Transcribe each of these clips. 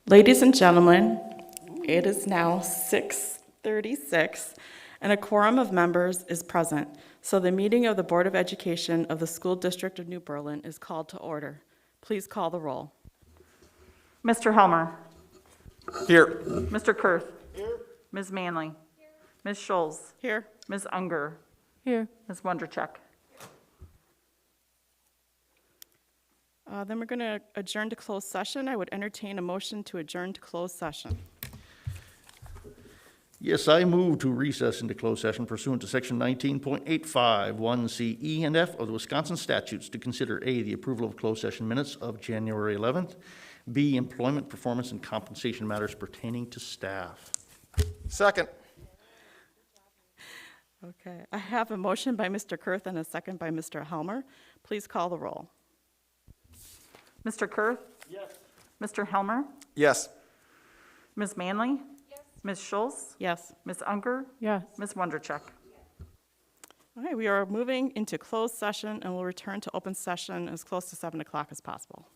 Ladies and gentlemen, it is now 6:36, and a quorum of members is present, so the meeting of the Board of Education of the School District of New Berlin is called to order. Please call the roll. Mr. Helmer. Here. Mr. Kurth. Here. Ms. Manley. Here. Ms. Schulz. Here. Ms. Unger. Here. Ms. Wonderchek. Then we're going to adjourn to closed session. I would entertain a motion to adjourn to closed session. Yes, I move to recess into closed session pursuant to Section 19.85, 1C, E, and F of the Wisconsin statutes to consider A, the approval of closed session minutes of January 11th, B, employment, performance, and compensation matters pertaining to staff. Second. Okay. I have a motion by Mr. Kurth and a second by Mr. Helmer. Please call the roll. Mr. Kurth. Yes. Mr. Helmer. Yes. Ms. Manley. Yes. Ms. Schulz. Yes. Ms. Unger. Yes. Ms. Wonderchek. All right, we are moving into closed session and we'll return to open session as close to 7 o'clock as possible.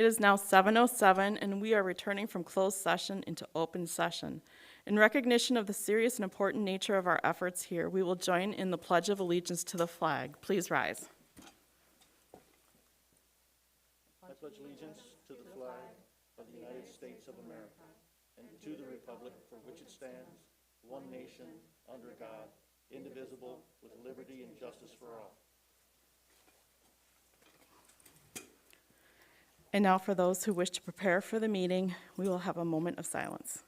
It is now 7:07, and we are returning from closed session into open session. In recognition of the serious and important nature of our efforts here, we will join in the Pledge of Allegiance to the flag. Please rise. I pledge allegiance to the flag of the United States of America and to the republic for which it stands, one nation, under God, indivisible, with liberty and justice for all. And now for those who wish to prepare for the meeting, we will have a moment of silence.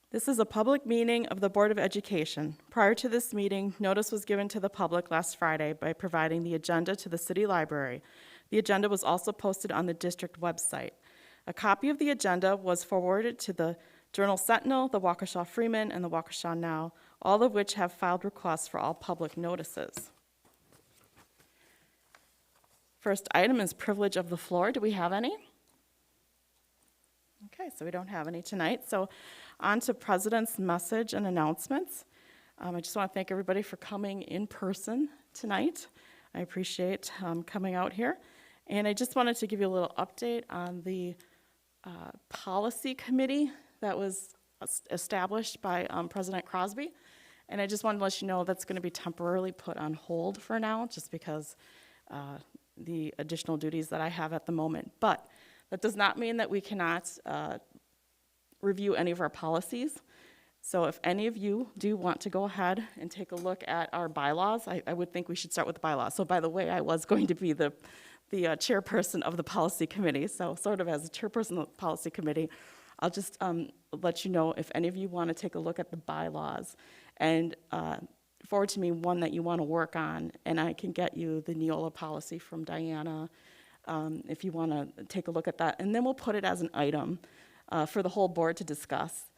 This is a public meeting of the Board of Education. Prior to this meeting, notice was given to the public last Friday by providing the agenda to the city library. The agenda was also posted on the district website. A copy of the agenda was forwarded to the Journal Sentinel, the Waukesha Freeman, and the Waukesha Now, all of which have filed requests for all public notices. First item is privilege of the floor. Do we have any? Okay, so we don't have any tonight. So on to President's message and announcements. I just want to thank everybody for coming in person tonight. I appreciate coming out here. And I just wanted to give you a little update on the policy committee that was established by President Crosby. And I just wanted to let you know that's going to be temporarily put on hold for now, just because the additional duties that I have at the moment. But that does not mean that we cannot review any of our policies. So if any of you do want to go ahead and take a look at our bylaws, I would think we should start with the bylaws. So by the way, I was going to be the chairperson of the policy committee. So sort of as a chairperson of the policy committee, I'll just let you know if any of you want to take a look at the bylaws and forward to me one that you want to work on, and I can get you the Neola policy from Diana if you want to take a look at that. And then we'll put it as an item for the whole board to discuss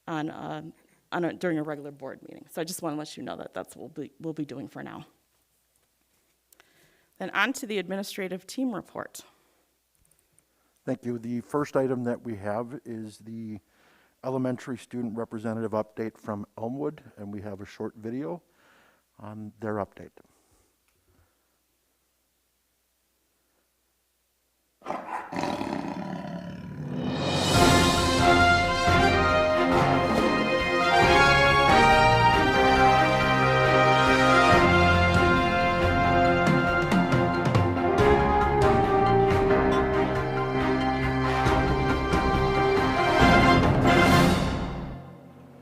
during a regular board meeting. So I just want to let you know that that's what we'll be doing for now. Then on to the administrative team report. Thank you. The first item that we have is the elementary student representative update from Elmwood, and we have a short video on their update.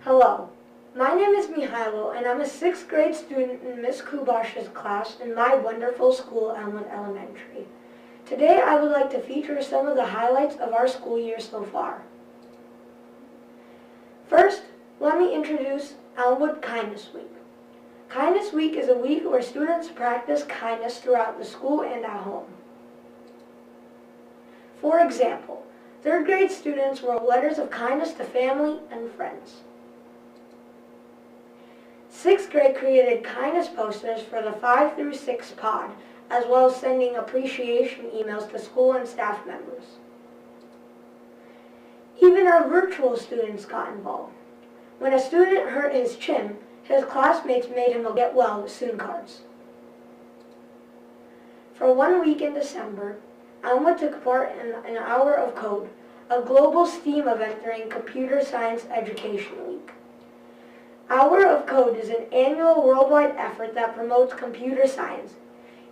Hello, my name is Mihailo, and I'm a 6th grade student in Miss Kubash's class in my wonderful school, Elmwood Elementary. Today I would like to feature some of the highlights of our school year so far. First, let me introduce Elmwood Kindness Week. Kindness Week is a week where students practice kindness throughout the school and at home. For example, 3rd grade students wrote letters of kindness to family and friends. 6th grade created kindness posters for the 5 through 6 pod, as well as sending appreciation emails to school and staff members. Even our virtual students got involved. When a student hurt his chin, his classmates made him a get well soon cards. For 1 week in December, Elmwood took part in an Hour of Code, a global STEAM event during Computer Science Education Week. Hour of Code is an annual worldwide effort that promotes computer science.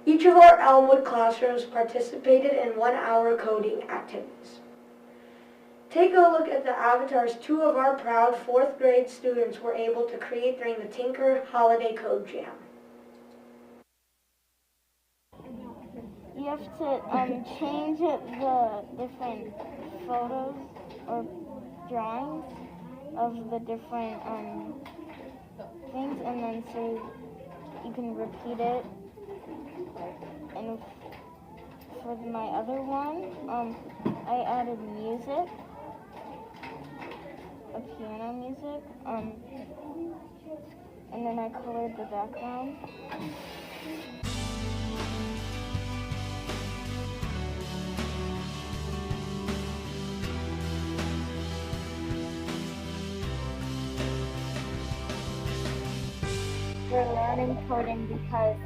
Each of our Elmwood classrooms participated in 1 hour coding activities. Take a look at the avatars 2 of our proud 4th grade students were able to create during the Tinker Holiday Code Jam. You have to change the different photos or drawings of the different things, and then so you can repeat it. And for my other one, I added music, a piano music, and then I colored the background. We're learning coding because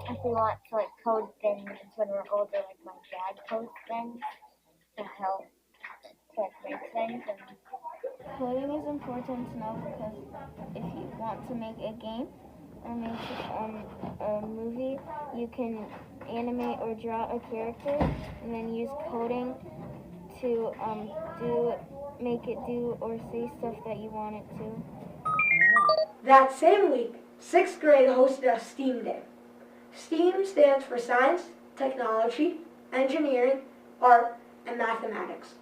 if we want to like code things when we're older, like my dad codes things to help to like make things. And coding is important to know because if you want to make a game or make a movie, you can animate or draw a character and then use coding to make it do or say stuff that you want it to. That same week, 6th grade hosted a STEAM Day. STEAM stands for Science, Technology, Engineering, Art, and Mathematics.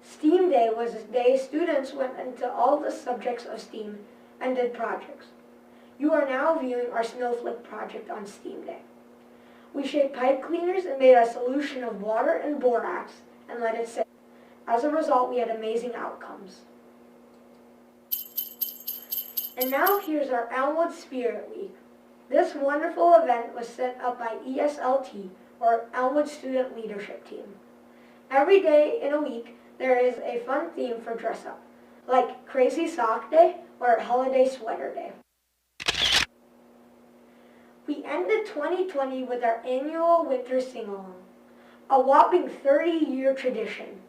STEAM Day was a day students went into all the subjects of STEAM and did projects. You are now viewing our snowflake project on STEAM Day. We shaped pipe cleaners and made a solution of water and borax and let it sit. As a result, we had amazing outcomes. And now here's our Elmwood Spirit Week. This wonderful event was set up by ESLT, or Elmwood Student Leadership Team. Every day in a week, there is a fun theme for dress up, like Crazy Sock Day or Holiday Sweater Day. We ended 2020 with our annual winter sing-along, a whopping 30-year tradition.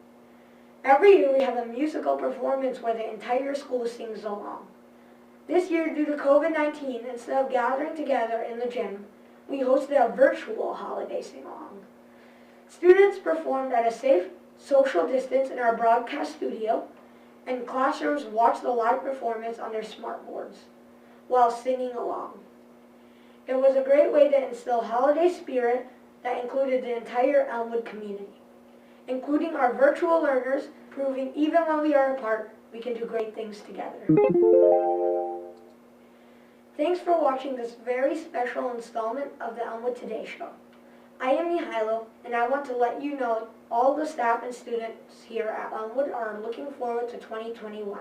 Every year we have a musical performance where the entire school sings along. This year, due to COVID-19, instead of gathering together in the gym, we hosted a virtual holiday sing-along. Students performed at a safe, social distance in our broadcast studio, and classrooms watched the live performance on their smartboards while singing along. It was a great way to instill holiday spirit that included the entire Elmwood community, including our virtual learners, proving even when we are apart, we can do great things together. Thanks for watching this very special installment of the Elmwood Today Show. I am Mihailo, and I want to let you know all the staff and students here at Elmwood are looking forward to 2021,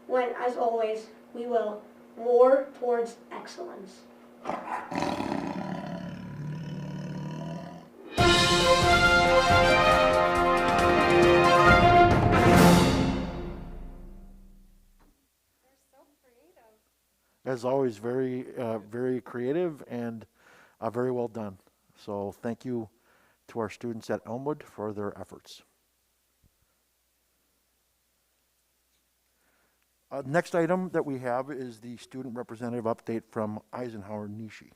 when, as always, we will roar towards excellence. As always, very creative and very well done. So thank you to our students at Elmwood for their efforts. Next item that we have is the student representative update from Eisenhower Nishi.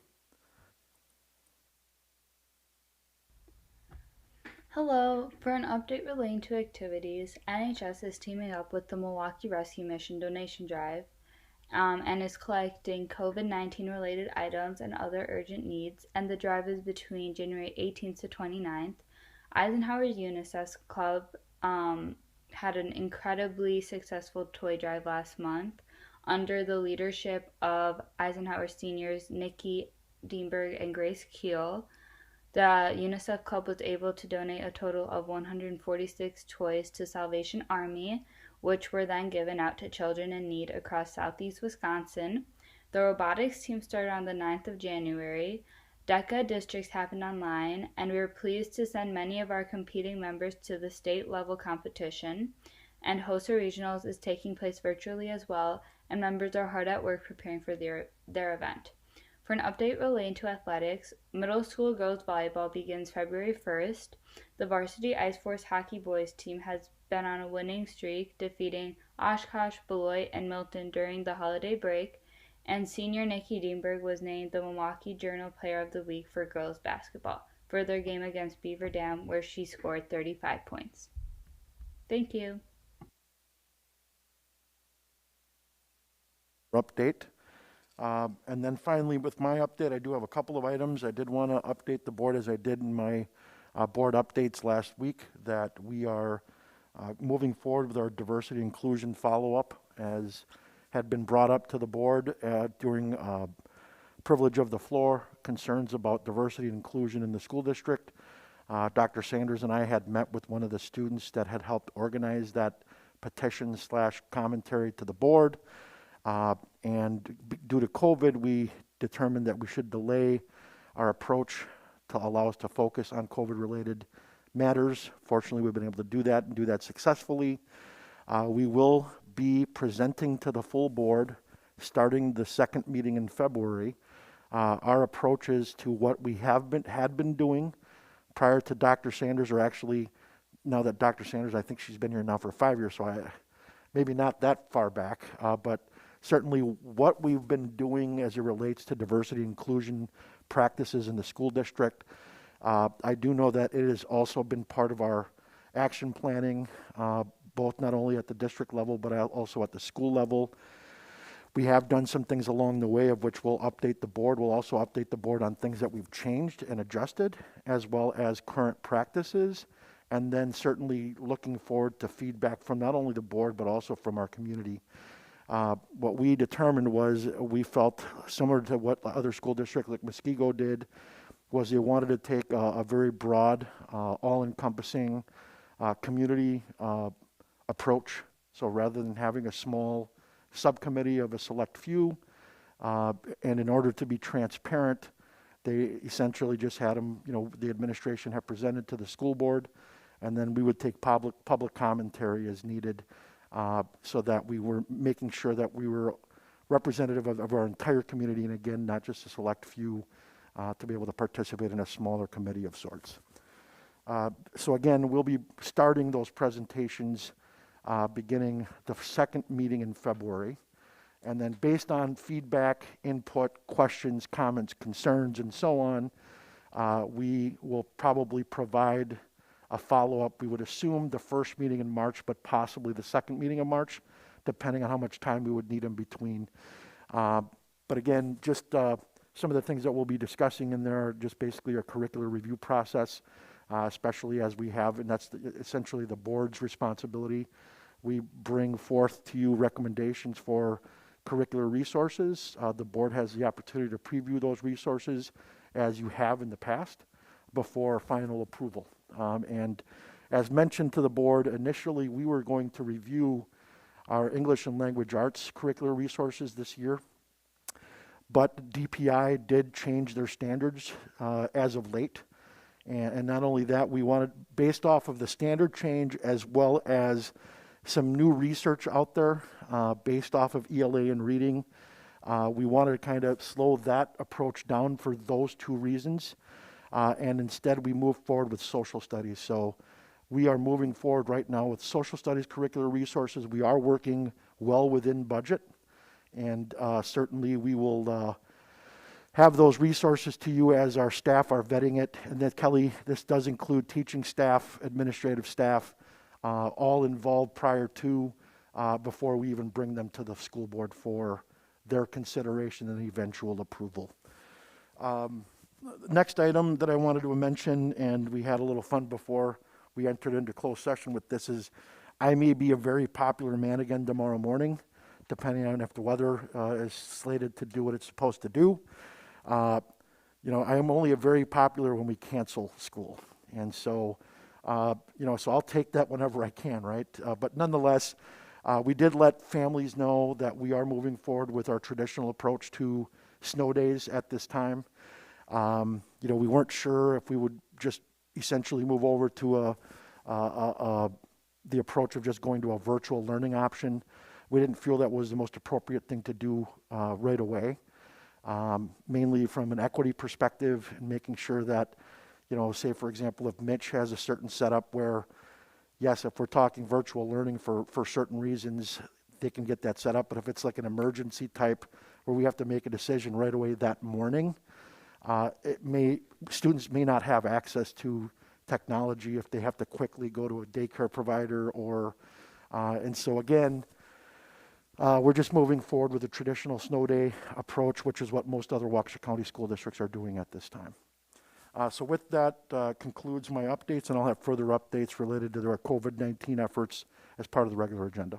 Hello. For an update relating to activities, NHS is teaming up with the Milwaukee Rescue Mission donation drive and is collecting COVID-19 related items and other urgent needs, and the drive is between January 18th to 29th. Eisenhower's UNICEF Club had an incredibly successful toy drive last month under the leadership of Eisenhower seniors Nikki Dienberg and Grace Keel. The UNICEF Club was able to donate a total of 146 toys to Salvation Army, which were then given out to children in need across southeast Wisconsin. The robotics team started on the 9th of January. DECA districts happened online, and we were pleased to send many of our competing members to the state level competition. And HOSA Regionals is taking place virtually as well, and members are hard at work preparing for their event. For an update relating to athletics, middle school girls volleyball begins February 1st. The varsity Ice Force hockey boys team has been on a winning streak, defeating Oshkosh, Beloit, and Milton during the holiday break, and senior Nikki Dienberg was named the Milwaukee Journal Player of the Week for girls basketball for their game against Beaver Dam, where she scored 35 points. Thank you. Update. And then finally, with my update, I do have a couple of items. I did want to update the board, as I did in my board updates last week, that we are moving forward with our diversity inclusion follow-up, as had been brought up to the board during privilege of the floor, concerns about diversity and inclusion in the school district. Dr. Sanders and I had met with one of the students that had helped organize that petition / commentary to the board. Due to COVID, we determined that we should delay our approach to allow us to focus on COVID-related matters. Fortunately, we've been able to do that and do that successfully. We will be presenting to the full board starting the second meeting in February. Our approaches to what we had been doing prior to Dr. Sanders, or actually now that Dr. Sanders, I think she's been here now for 5 years, so maybe not that far back, but certainly what we've been doing as it relates to diversity and inclusion practices in the school district. I do know that it has also been part of our action planning, both not only at the district level, but also at the school level. We have done some things along the way of which we'll update the board. We'll also update the board on things that we've changed and adjusted, as well as current practices. And then certainly looking forward to feedback from not only the board, but also from our community. What we determined was we felt similar to what other school districts like Muskego did, was they wanted to take a very broad, all-encompassing community approach. So rather than having a small subcommittee of a select few, and in order to be transparent, they essentially just had them, the administration had presented to the school board, and then we would take public commentary as needed, so that we were making sure that we were representative of our entire community, and again, not just a select few, to be able to participate in a smaller committee of sorts. So again, we'll be starting those presentations beginning the second meeting in February. And then based on feedback, input, questions, comments, concerns, and so on, we will probably provide a follow-up. We would assume the first meeting in March, but possibly the second meeting in March, depending on how much time we would need in between. But again, just some of the things that we'll be discussing in there are just basically our curricular review process, especially as we have, and that's essentially the board's responsibility. We bring forth to you recommendations for curricular resources. The board has the opportunity to preview those resources as you have in the past before final approval. And as mentioned to the board, initially we were going to review our English and language arts curricular resources this year, but DPI did change their standards as of late. And not only that, we wanted, based off of the standard change as well as some new research out there based off of ELA and reading, we wanted to kind of slow that approach down for those two reasons. And instead we moved forward with social studies. So we are moving forward right now with social studies curricular resources. We are working well within budget, and certainly we will have those resources to you as our staff are vetting it. And then Kelly, this does include teaching staff, administrative staff, all involved prior to, before we even bring them to the school board for their consideration and eventual approval. Next item that I wanted to mention, and we had a little fun before we entered into closed session with this, is I may be a very popular man again tomorrow morning, depending on if the weather is slated to do what it's supposed to do. I am only a very popular when we cancel school. And so, so I'll take that whenever I can, right? But nonetheless, we did let families know that we are moving forward with our traditional approach to snow days at this time. We weren't sure if we would just essentially move over to the approach of just going to a virtual learning option. We didn't feel that was the most appropriate thing to do right away, mainly from an equity perspective and making sure that, say for example, if Mitch has a certain setup where, yes, if we're talking virtual learning for certain reasons, they can get that set up. But if it's like an emergency type where we have to make a decision right away that morning, students may not have access to technology if they have to quickly go to a daycare provider and so again, we're just moving forward with the traditional snow day approach, which is what most other Waukesha County school districts are doing at this time. So with that concludes my updates, and I'll have further updates related to their COVID-19 efforts as part of the regular agenda.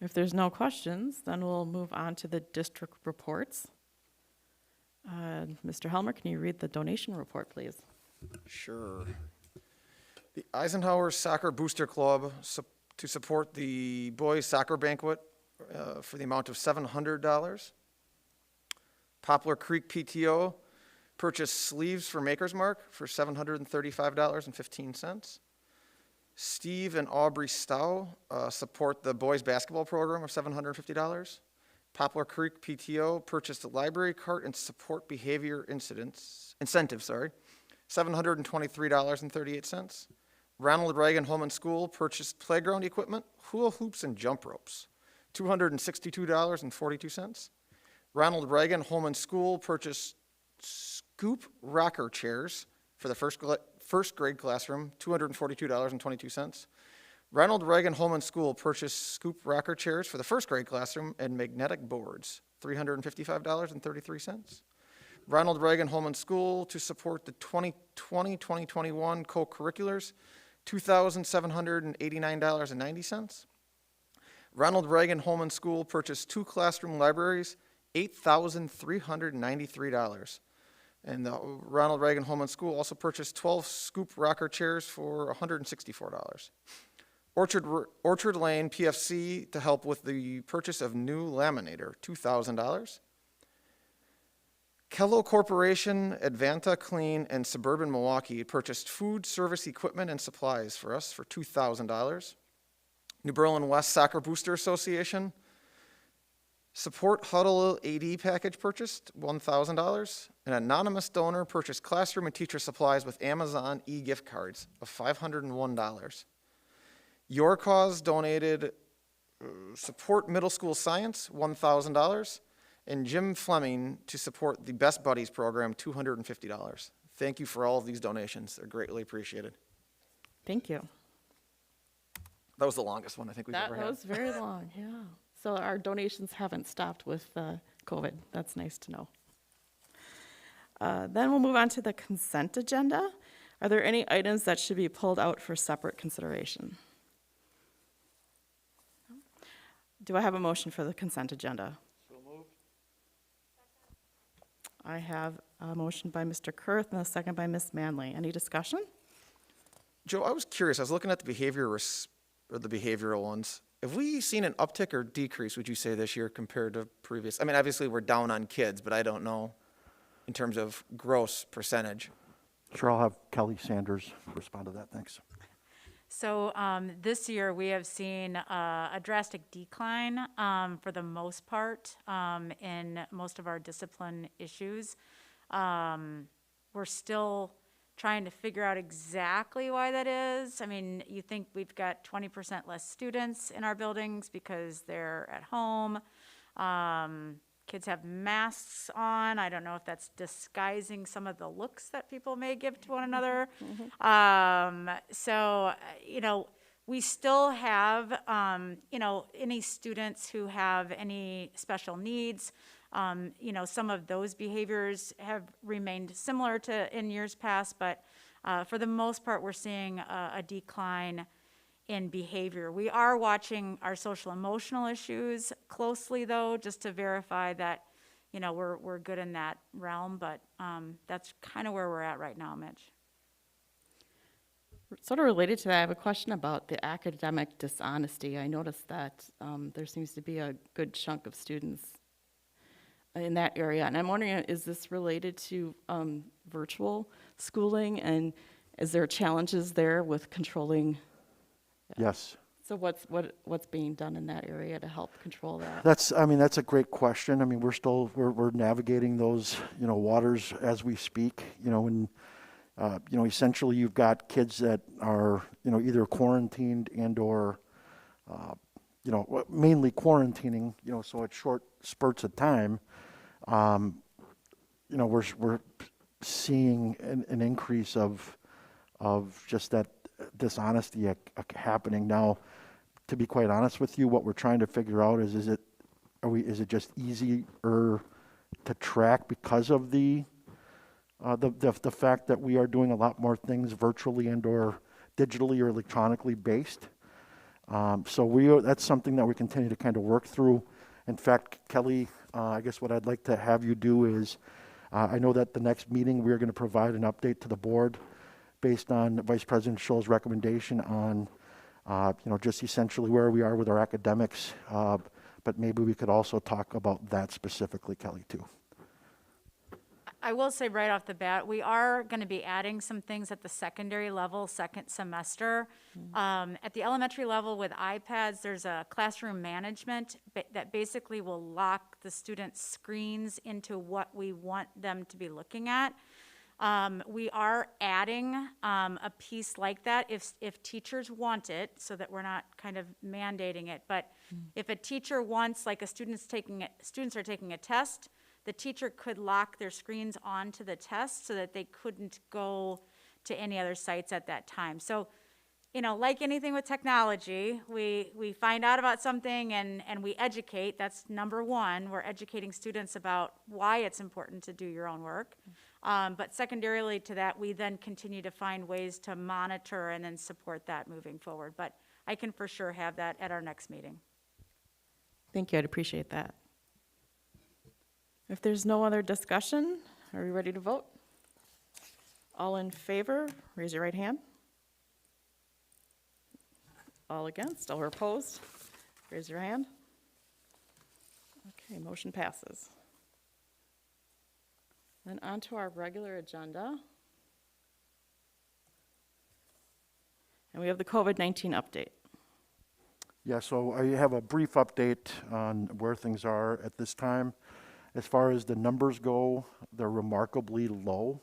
If there's no questions, then we'll move on to the district reports. Mr. Helmer, can you read the donation report, please? Sure. The Eisenhower Soccer Booster Club to support the boys soccer banquet for the amount of $700. Poplar Creek PTO purchased sleeves for Maker's Mark for $735.15. Steve and Aubrey Stowe support the boys basketball program of $750. Poplar Creek PTO purchased a library cart and support behavior incentive, $723.38. Ronald Reagan Home and School purchased playground equipment, hula hoops, and jump ropes, $262.42. Ronald Reagan Home and School purchased scoop rocker chairs for the first grade classroom, $242.22. Ronald Reagan Home and School purchased scoop rocker chairs for the first grade classroom and magnetic boards, $355.33. Ronald Reagan Home and School to support the 2020-2021 co-curriculars, $2,789.90. Ronald Reagan Home and School purchased 2 classroom libraries, $8,393. And the Ronald Reagan Home and School also purchased 12 scoop rocker chairs for $164. Orchard Lane PFC to help with the purchase of new laminator, $2,000. Kello Corporation, Advanta Clean, and Suburban Milwaukee purchased food service equipment and supplies for us for $2,000. New Berlin West Soccer Booster Association, Support Huddle AD package purchased, $1,000. An anonymous donor purchased classroom and teacher supplies with Amazon e-gift cards of $501. Your Cause donated Support Middle School Science, $1,000. And Jim Fleming to support the Best Buddies program, $250. Thank you for all of these donations. They're greatly appreciated. Thank you. That was the longest one I think we've ever had. That was very long, yeah. So our donations haven't stopped with COVID. That's nice to know. Then we'll move on to the consent agenda. Are there any items that should be pulled out for separate consideration? Do I have a motion for the consent agenda? So moved. I have a motion by Mr. Kurth and a second by Ms. Manley. Any discussion? Joe, I was curious. I was looking at the behavioral ones. Have we seen an uptick or decrease, would you say, this year compared to previous? I mean, obviously we're down on kids, but I don't know in terms of gross percentage. Sure, I'll have Kelly Sanders respond to that. Thanks. So this year, we have seen a drastic decline for the most part in most of our discipline issues. We're still trying to figure out exactly why that is. I mean, you think we've got 20% less students in our buildings because they're at home. Kids have masks on. I don't know if that's disguising some of the looks that people may give to one another. So, you know, we still have, you know, any students who have any special needs. You know, some of those behaviors have remained similar to in years past, but for the most part, we're seeing a decline in behavior. We are watching our social emotional issues closely, though, just to verify that, you know, we're good in that realm, but that's kind of where we're at right now, Mitch. Sort of related to that, I have a question about the academic dishonesty. I noticed that there seems to be a good chunk of students in that area, and I'm wondering, is this related to virtual schooling, and is there challenges there with controlling? Yes. So what's being done in that area to help control that? That's a great question. I mean, we're navigating those, you know, waters as we speak. You know, when, you know, essentially you've got kids that are, you know, either quarantined and or, you know, mainly quarantining, you know, so at short spurts of time, you know, we're seeing an increase of just that dishonesty happening. Now, to be quite honest with you, what we're trying to figure out is it just easier to track because of the fact that we are doing a lot more things virtually and or digitally or electronically based. So that's something that we continue to kind of work through. In fact, Kelly, I guess what I'd like to have you do is, I know that the next meeting we're going to provide an update to the board based on Vice President Scholl's recommendation on, just essentially where we are with our academics. But maybe we could also talk about that specifically, Kelly, too. I will say right off the bat, we are going to be adding some things at the secondary level, second semester. At the elementary level with iPads, there's a classroom management that basically will lock the students' screens into what we want them to be looking at. We are adding a piece like that if teachers want it, so that we're not kind of mandating it. But if a teacher wants, like students are taking a test, the teacher could lock their screens onto the test so that they couldn't go to any other sites at that time. So, like anything with technology, we find out about something and we educate. That's number one. We're educating students about why it's important to do your own work. But secondarily to that, we then continue to find ways to monitor and then support that moving forward. But I can for sure have that at our next meeting. Thank you, I'd appreciate that. If there's no other discussion, are we ready to vote? All in favor, raise your right hand. All against, or opposed, raise your hand. Okay, motion passes. Then on to our regular agenda. And we have the COVID-19 update. Yeah, so I have a brief update on where things are at this time. As far as the numbers go, they're remarkably low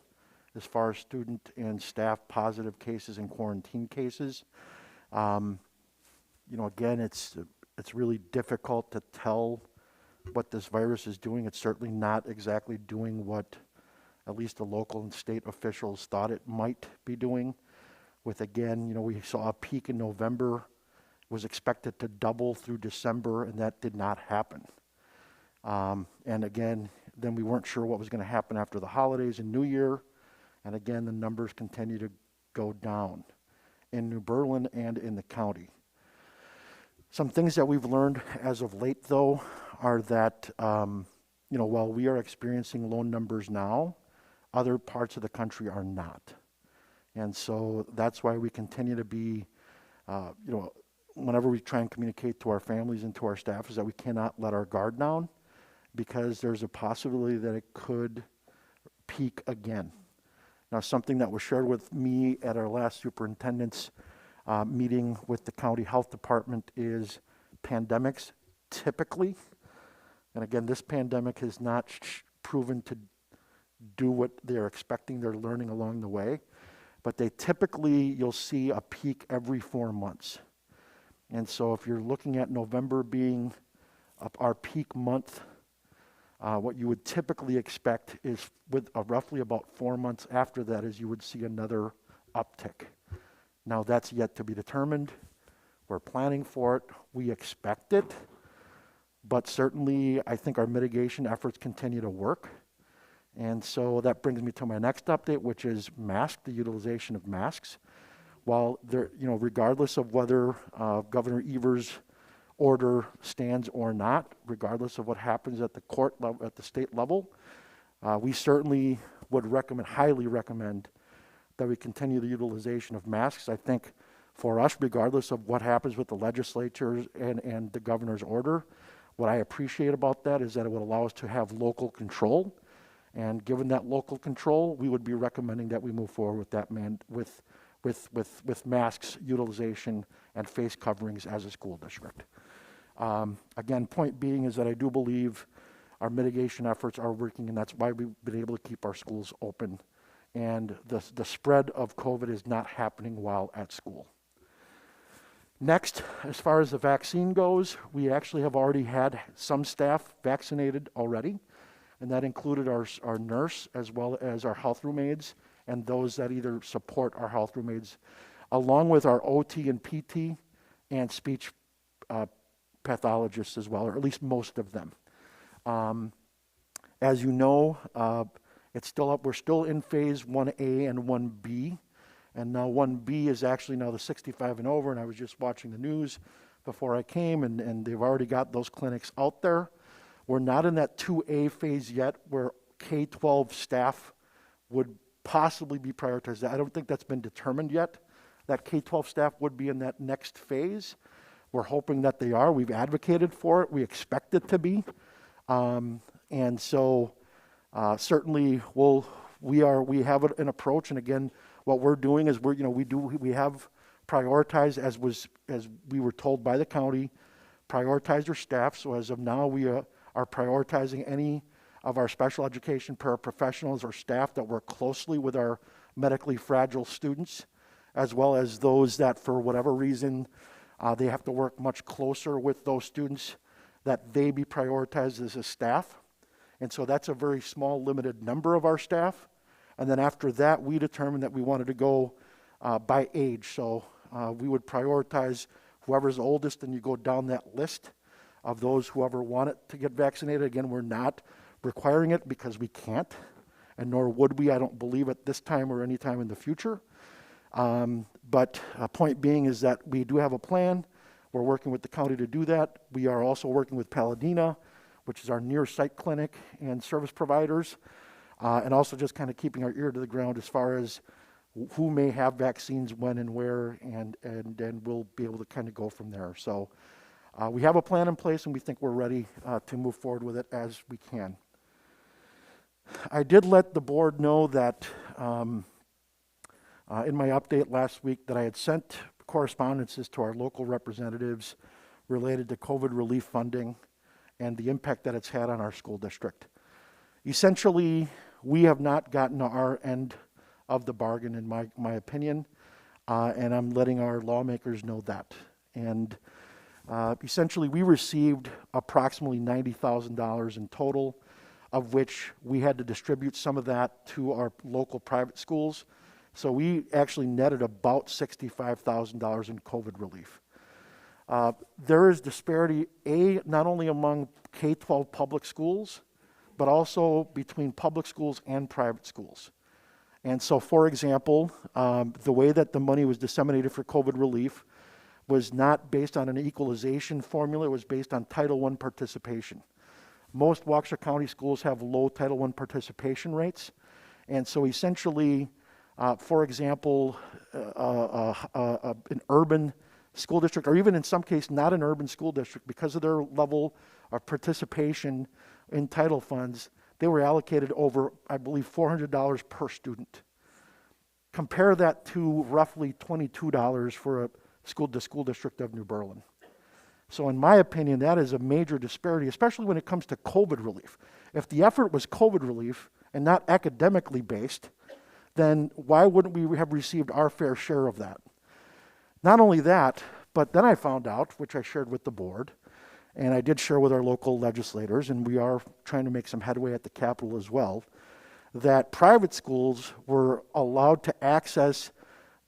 as far as student and staff positive cases and quarantine cases. Again, it's really difficult to tell what this virus is doing. It's certainly not exactly doing what at least the local and state officials thought it might be doing. With, again, we saw a peak in November, was expected to double through December, and that did not happen. And again, then we weren't sure what was going to happen after the holidays and New Year. And again, the numbers continue to go down in New Berlin and in the county. Some things that we've learned as of late, though, are that, while we are experiencing low numbers now, other parts of the country are not. And so that's why we continue to be, whenever we try and communicate to our families and to our staff, is that we cannot let our guard down, because there's a possibility that it could peak again. Now, something that was shared with me at our last superintendent's meeting with the county health department is pandemics typically, and again, this pandemic has not proven to do what they're expecting. They're learning along the way, but you'll see a peak every 4 months. And so if you're looking at November being our peak month, what you would typically expect is with roughly about 4 months after that is you would see another uptick. Now that's yet to be determined. We're planning for it. We expect it. But certainly I think our mitigation efforts continue to work. And so that brings me to my next update, which is the utilization of masks. While regardless of whether Governor Evers' order stands or not, regardless of what happens at the court level, at the state level, we certainly would highly recommend that we continue the utilization of masks. I think for us, regardless of what happens with the legislature and the governor's order, what I appreciate about that is that it would allow us to have local control. And given that local control, we would be recommending that we move forward with that with masks utilization and face coverings as a school district. Again, point being is that I do believe our mitigation efforts are working, and that's why we've been able to keep our schools open. And the spread of COVID is not happening while at school. Next, as far as the vaccine goes, we actually have already had some staff vaccinated already, and that included our nurse as well as our health room aides and those that either support our health room aides, along with our OT and PT and speech pathologists as well, or at least most of them. As you know, it's still up. We're still in phase 1A and 1B, and now 1B is actually now the 65 and over, and I was just watching the news before I came, and they've already got those clinics out there. We're not in that 2A phase yet, where K-12 staff would possibly be prioritized. I don't think that's been determined yet. That K-12 staff would be in that next phase. We're hoping that they are. We've advocated for it. We expect it to be. And so certainly we have an approach. And again, what we're doing is we have prioritized as we were told by the county, prioritized our staff. So as of now, we are prioritizing any of our special education paraprofessionals or staff that work closely with our medically fragile students, as well as those that for whatever reason they have to work much closer with those students, that they be prioritized as a staff. And so that's a very small, limited number of our staff. And then after that, we determined that we wanted to go by age. So we would prioritize whoever's oldest, and you go down that list of those whoever want it to get vaccinated. Again, we're not requiring it because we can't, and nor would we, I don't believe, at this time or any time in the future. But point being is that we do have a plan. We're working with the county to do that. We are also working with Paladina, which is our near site clinic and service providers, and also just kind of keeping our ear to the ground as far as who may have vaccines when and where, and then we'll be able to kind of go from there. So we have a plan in place, and we think we're ready to move forward with it as we can. I did let the board know that in my update last week that I had sent correspondences to our local representatives related to COVID relief funding and the impact that it's had on our school district. Essentially, we have not gotten our end of the bargain, in my opinion, and I'm letting our lawmakers know that. And essentially, we received approximately $90,000 in total, of which we had to distribute some of that to our local private schools. So we actually netted about $65,000 in COVID relief. There is disparity, not only among K-12 public schools, but also between public schools and private schools. And so, for example, the way that the money was disseminated for COVID relief was not based on an equalization formula, it was based on Title I participation. Most Waukesha County schools have low Title I participation rates. And so essentially, for example, an urban school district, or even in some cases not an urban school district, because of their level of participation in title funds, they were allocated over, I believe, $400 per student. Compare that to roughly $22 for the school district of New Berlin. So in my opinion, that is a major disparity, especially when it comes to COVID relief. If the effort was COVID relief and not academically based, then why wouldn't we have received our fair share of that? Not only that, but then I found out, which I shared with the board, and I did share with our local legislators, and we are trying to make some headway at the Capitol as well, that private schools were allowed to access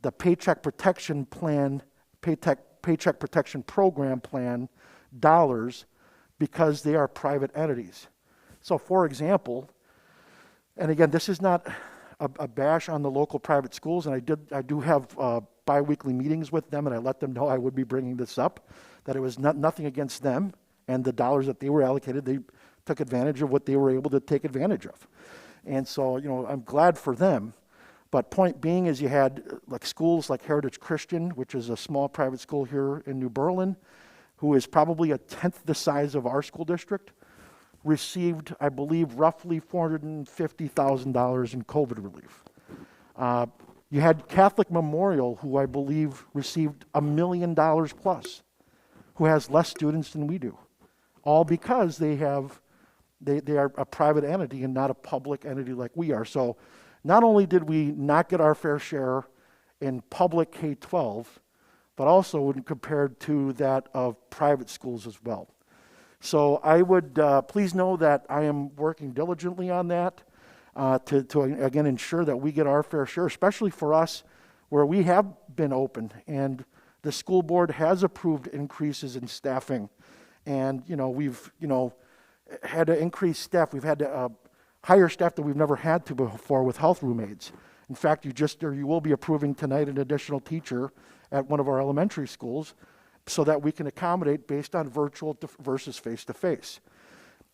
the Paycheck Protection Plan, Paycheck Protection Program plan dollars because they are private entities. So for example, and again, this is not a bash on the local private schools, and I do have bi-weekly meetings with them, and I let them know I would be bringing this up, that it was nothing against them, and the dollars that they were allocated, they took advantage of what they were able to take advantage of. And so, I'm glad for them. But point being is you had like schools like Heritage Christian, which is a small private school here in New Berlin, who is probably a tenth the size of our school district, received, I believe, roughly $450,000 in COVID relief. You had Catholic Memorial, who I believe received $1 million plus, who has less students than we do, all because they are a private entity and not a public entity like we are. So not only did we not get our fair share in public K-12, but also when compared to that of private schools as well. So I would please know that I am working diligently on that to again ensure that we get our fair share, especially for us where we have been open and the school board has approved increases in staffing, and we've had to increase staff. We've had to hire staff that we've never had to before with health room aides. In fact, you will be approving tonight an additional teacher at one of our elementary schools so that we can accommodate based on virtual versus face-to-face.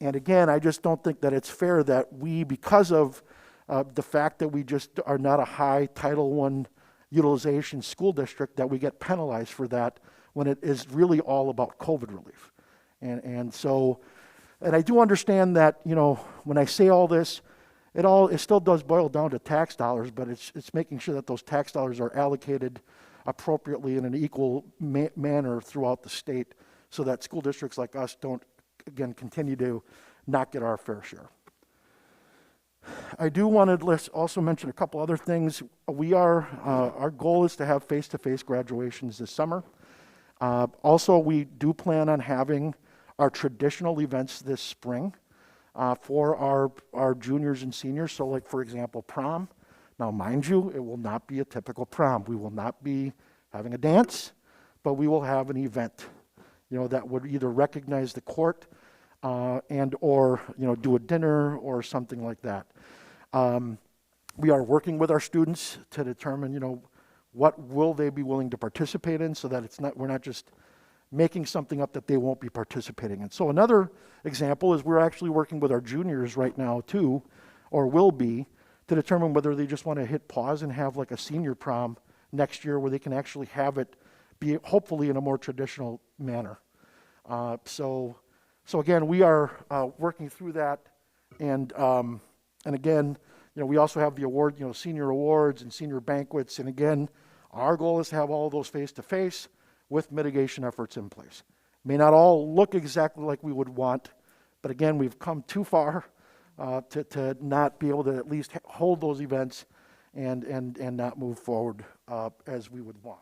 And again, I just don't think that it's fair that we, because of the fact that we just are not a high Title I utilization school district, that we get penalized for that when it is really all about COVID relief. And I do understand that, when I say all this, it still does boil down to tax dollars, but it's making sure that those tax dollars are allocated appropriately in an equal manner throughout the state, so that school districts like us don't, again, continue to not get our fair share. I do want to also mention a couple other things. Our goal is to have face-to-face graduations this summer. Also, we do plan on having our traditional events this spring for our juniors and seniors. So like, for example, prom. Now, mind you, it will not be a typical prom. We will not be having a dance, but we will have an event, that would either recognize the court and or, do a dinner or something like that. We are working with our students to determine, what will they be willing to participate in, so that we're not just making something up that they won't be participating in. So another example is we're actually working with our juniors right now too, or will be, to determine whether they just want to hit pause and have like a senior prom next year where they can actually have it be hopefully in a more traditional manner. So again, we are working through that, and again, we also have the award, senior awards and senior banquets, and again, our goal is to have all of those face-to-face with mitigation efforts in place. May not all look exactly like we would want, but again, we've come too far to not be able to at least hold those events and not move forward as we would want.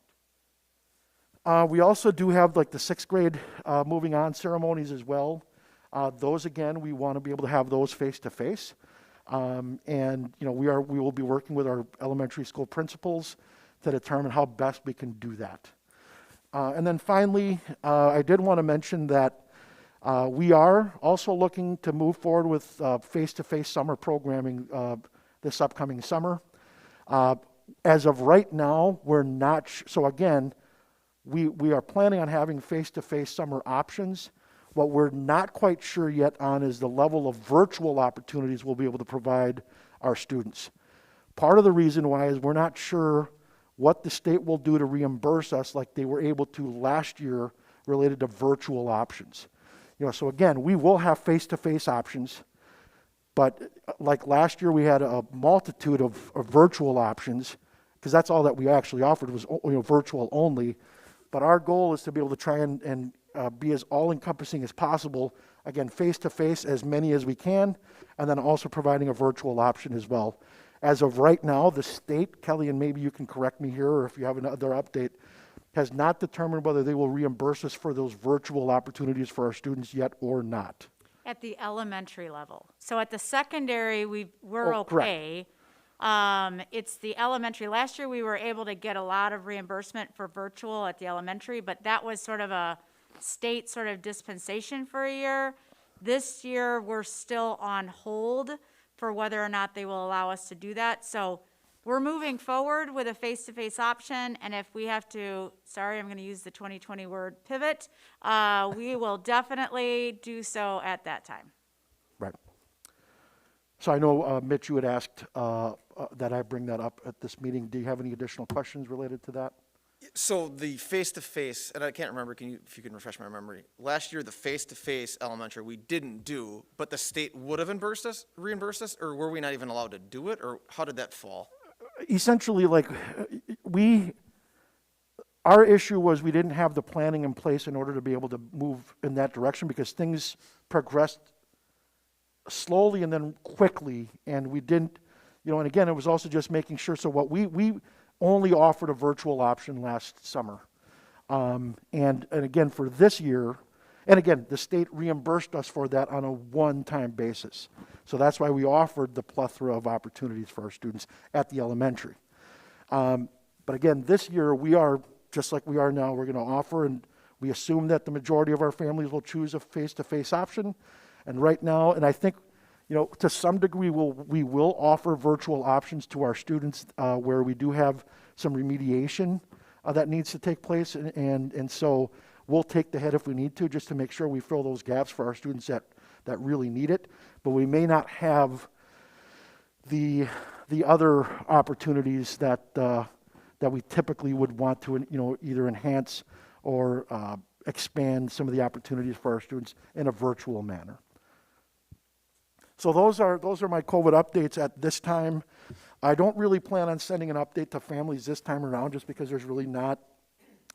We also do have like the 6th grade moving on ceremonies as well. Those, again, we want to be able to have those face-to-face. And we will be working with our elementary school principals to determine how best we can do that. And then finally, I did want to mention that we are also looking to move forward with face-to-face summer programming this upcoming summer. As of right now, we're not, so again, we are planning on having face-to-face summer options. What we're not quite sure yet on is the level of virtual opportunities we'll be able to provide our students. Part of the reason why is we're not sure what the state will do to reimburse us like they were able to last year related to virtual options. So again, we will have face-to-face options, but like last year we had a multitude of virtual options, because that's all that we actually offered was virtual only. But our goal is to be able to try and be as all-encompassing as possible, again, face-to-face as many as we can, and then also providing a virtual option as well. As of right now, the state, Kelly, and maybe you can correct me here, or if you have another update, has not determined whether they will reimburse us for those virtual opportunities for our students yet or not. At the elementary level. So at the secondary, we're okay. It's the elementary. Last year, we were able to get a lot of reimbursement for virtual at the elementary, but that was sort of a state sort of dispensation for a year. This year, we're still on hold for whether or not they will allow us to do that. So we're moving forward with a face-to-face option, and if we have to, sorry, I'm going to use the 2020 word, pivot, we will definitely do so at that time. Right. So I know, Mitch, you had asked that I bring that up at this meeting. Do you have any additional questions related to that? So the face-to-face, and I can't remember, if you can refresh my memory. Last year, the face-to-face elementary we didn't do, but the state would have reimbursed us, or were we not even allowed to do it, or how did that fall? Essentially, like, our issue was we didn't have the planning in place in order to be able to move in that direction, because things progressed slowly and then quickly, and we didn't, and again, it was also just making sure. So what we only offered a virtual option last summer. And again, for this year, and again, the state reimbursed us for that on a one-time basis. So that's why we offered the plethora of opportunities for our students at the elementary. But again, this year, we are, just like we are now, we're going to offer, and we assume that the majority of our families will choose a face-to-face option. And right now, and I think, to some degree, we will offer virtual options to our students where we do have some remediation that needs to take place. And so we'll take the hit if we need to, just to make sure we fill those gaps for our students that really need it. But we may not have the other opportunities that that we typically would want to, either enhance or expand some of the opportunities for our students in a virtual manner. So those are my COVID updates at this time. I don't really plan on sending an update to families this time around, just because there's really not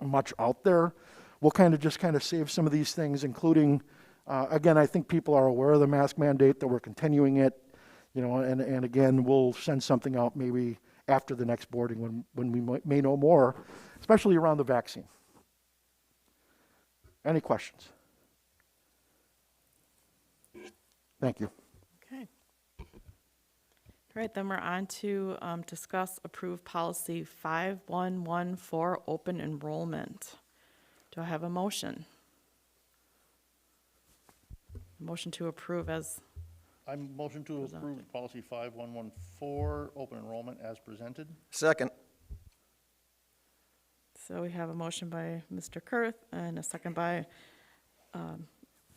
much out there. We'll kind of save some of these things, including, again, I think people are aware of the mask mandate, that we're continuing it, and again, we'll send something out maybe after the next boarding when we may know more, especially around the vaccine. Any questions? Thank you. Okay. All right, then we're on to discuss approve policy 5114, open enrollment. Do I have a motion? Motion to approve as, I motion to approve policy 5114, open enrollment as presented. Second. so we have a motion by Mr. Kurth and a second by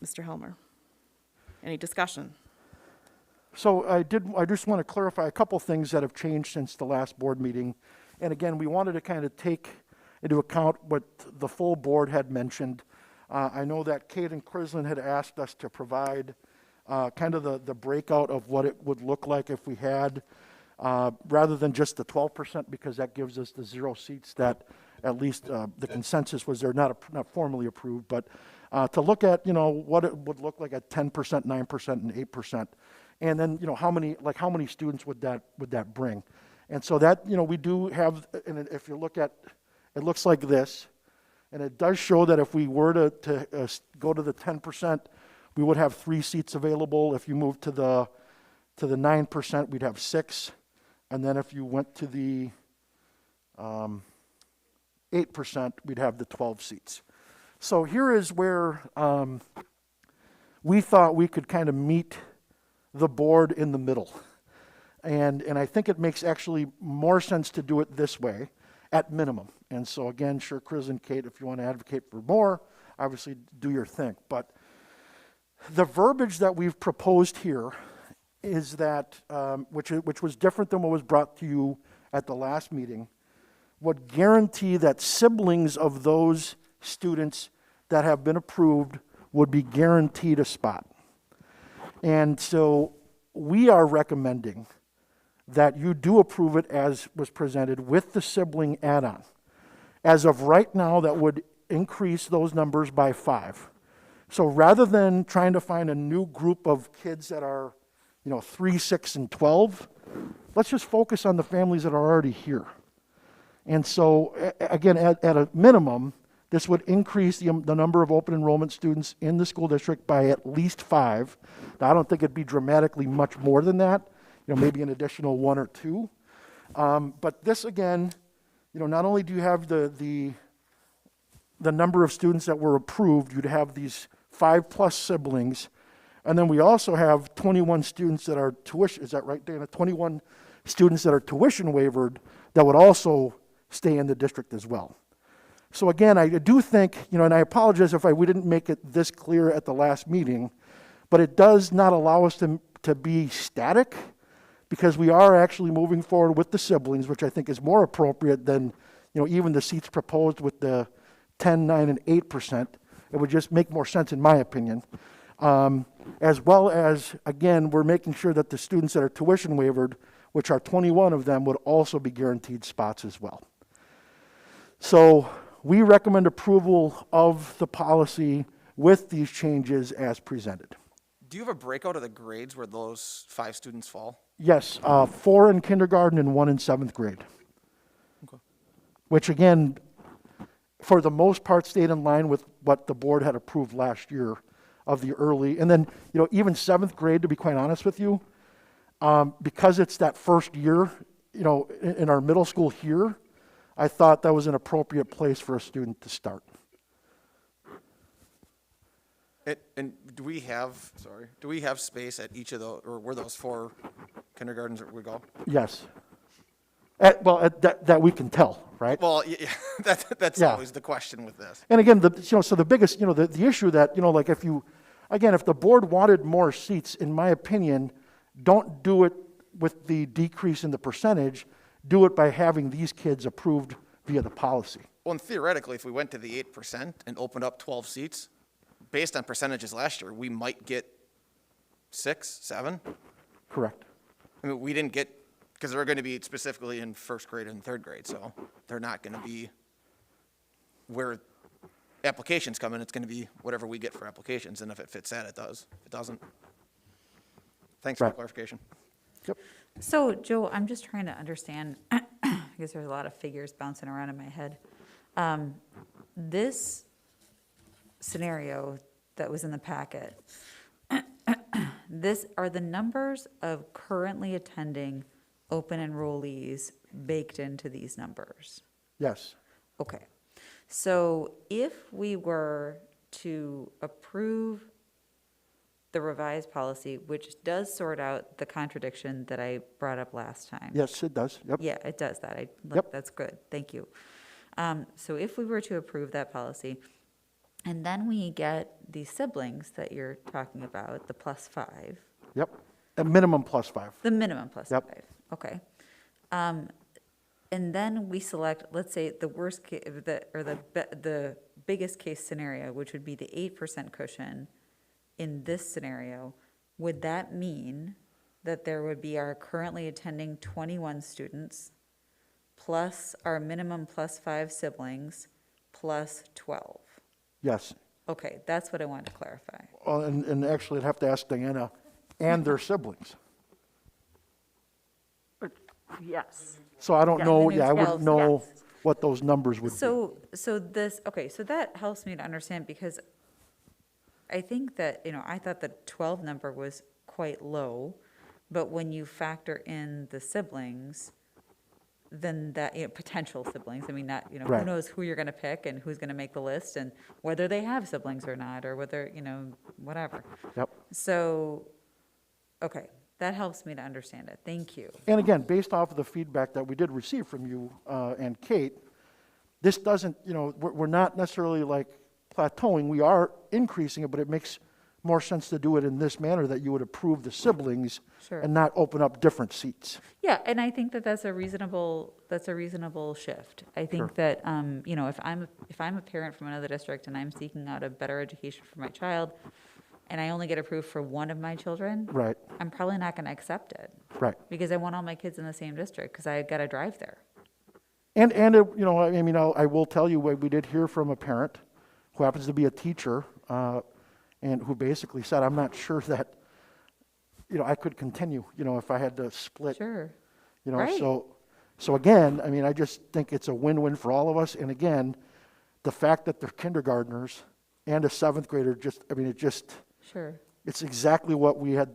Mr. Helmer. Any discussion? So I just want to clarify a couple things that have changed since the last board meeting. And again, we wanted to kind of take into account what the full board had mentioned. I know that Kate and Crislin had asked us to provide kind of the breakout of what it would look like if we had, rather than just the 12%, because that gives us the 0 seats that at least the consensus was they're not formally approved, but to look at, what it would look like at 10%, 9%, and 8%. And then, how many students would that bring? And so that, we do have, and if you look at, it looks like this, and it does show that if we were to go to the 10%, we would have 3 seats available. If you move to the 9%, we'd have 6. And then if you went to the 8%, we'd have the 12 seats. So here is where we thought we could kind of meet the board in the middle. And I think it makes actually more sense to do it this way, at minimum. And so again, sure, Chris and Kate, if you want to advocate for more, obviously do your thing. But the verbiage that we've proposed here is that, which was different than what was brought to you at the last meeting, would guarantee that siblings of those students that have been approved would be guaranteed a spot. And so we are recommending that you do approve it as was presented with the sibling add-on. As of right now, that would increase those numbers by 5. So rather than trying to find a new group of kids that are, 3, 6, and 12, let's just focus on the families that are already here. And so, again, at a minimum, this would increase the number of open enrollment students in the school district by at least 5. Now, I don't think it'd be dramatically much more than that, maybe an additional 1 or 2. But this, again, not only do you have the number of students that were approved, you'd have these 5+ siblings, and then we also have 21 students that are tuition, is that right, Dana? 21 students that are tuition waived that would also stay in the district as well. So again, I do think, and I apologize if we didn't make it this clear at the last meeting, but it does not allow us to be static, because we are actually moving forward with the siblings, which I think is more appropriate than, even the seats proposed with the 10, 9, and 8%. It would just make more sense, in my opinion. As well as, again, we're making sure that the students that are tuition waived, which are 21 of them, would also be guaranteed spots as well. So we recommend approval of the policy with these changes as presented. Do you have a breakout of the grades where those 5 students fall? Yes, 4 in kindergarten and 1 in 7th grade. Okay. Which again, for the most part, stayed in line with what the board had approved last year of the early, and then, even 7th grade, to be quite honest with you, because it's that first year, in our middle school here, I thought that was an appropriate place for a student to start. And do we have space at each of those, or were those 4 kindergartens that we go? Yes. That we can tell, right? Well, yeah, that's always the question with this. And again, so the biggest, the issue that, like if the board wanted more seats, in my opinion, don't do it with the decrease in the percentage, do it by having these kids approved via the policy. Well, and theoretically, if we went to the 8% and opened up 12 seats, based on percentages last year, we might get 6, 7. Correct. I mean, we didn't get, because they're going to be specifically in first grade and third grade, so they're not going to be where applications come in. It's going to be whatever we get for applications, and if it fits that, it does. If it doesn't, thanks for the Right. clarification. Yep. So, Joe, I'm just trying to understand, because there's a lot of figures bouncing around in my head. This scenario that was in the packet, are the numbers of currently attending open enrollees baked into these numbers? Yes. Okay. So if we were to approve the revised policy, which does sort out the contradiction that I brought up last time. Yes, it does. Yep. Yeah, it does that. Yep. That's good. Thank you. So if we were to approve that policy, and then we get the siblings that you're talking about, the +5, Yep. A minimum +5. the minimum +5, Yep. okay. And then we select, let's say, the worst case, the biggest case scenario, which would be the 8% cushion in this scenario. Would that mean that there would be our currently attending 21 students plus our minimum +5 siblings plus 12? Yes. Okay, that's what I wanted to clarify. Well, and actually, I'd have to ask Diana and their siblings. Yes. So I don't Yeah, know, the new yeah, I 12, wouldn't know yes. what those numbers would be. So that helps me to understand, because I think that, I thought the 12 number was quite low, but when you factor in the siblings, then that, potential siblings, I mean, not, who Right. knows who you're gonna pick and who's gonna make the list and whether they have siblings or not, or whether, whatever. Yep. So, okay, that helps me to understand it. Thank you. And again, based off of the feedback that we did receive from you and Kate, this doesn't, we're not necessarily like plateauing. We are increasing it, but it makes more sense to do it in this manner, that you would approve the siblings Sure. and not open up different seats. Yeah, and I think that that's a reasonable shift. I think Sure. that, if I'm a parent from another district and I'm seeking out a better education for my child, and I only get approved for one of my children, Right, I'm probably not gonna accept it, right. because I want all my kids in the same district, because I gotta drive there. And I will tell you, we did hear from a parent who happens to be a teacher, and who basically said, I'm not sure that, I could continue, if I had to split. Sure. You know, Right. so again, I just think it's a win-win for all of us. And again, the fact that they're kindergartners and a 7th grader, Sure, it's exactly what we had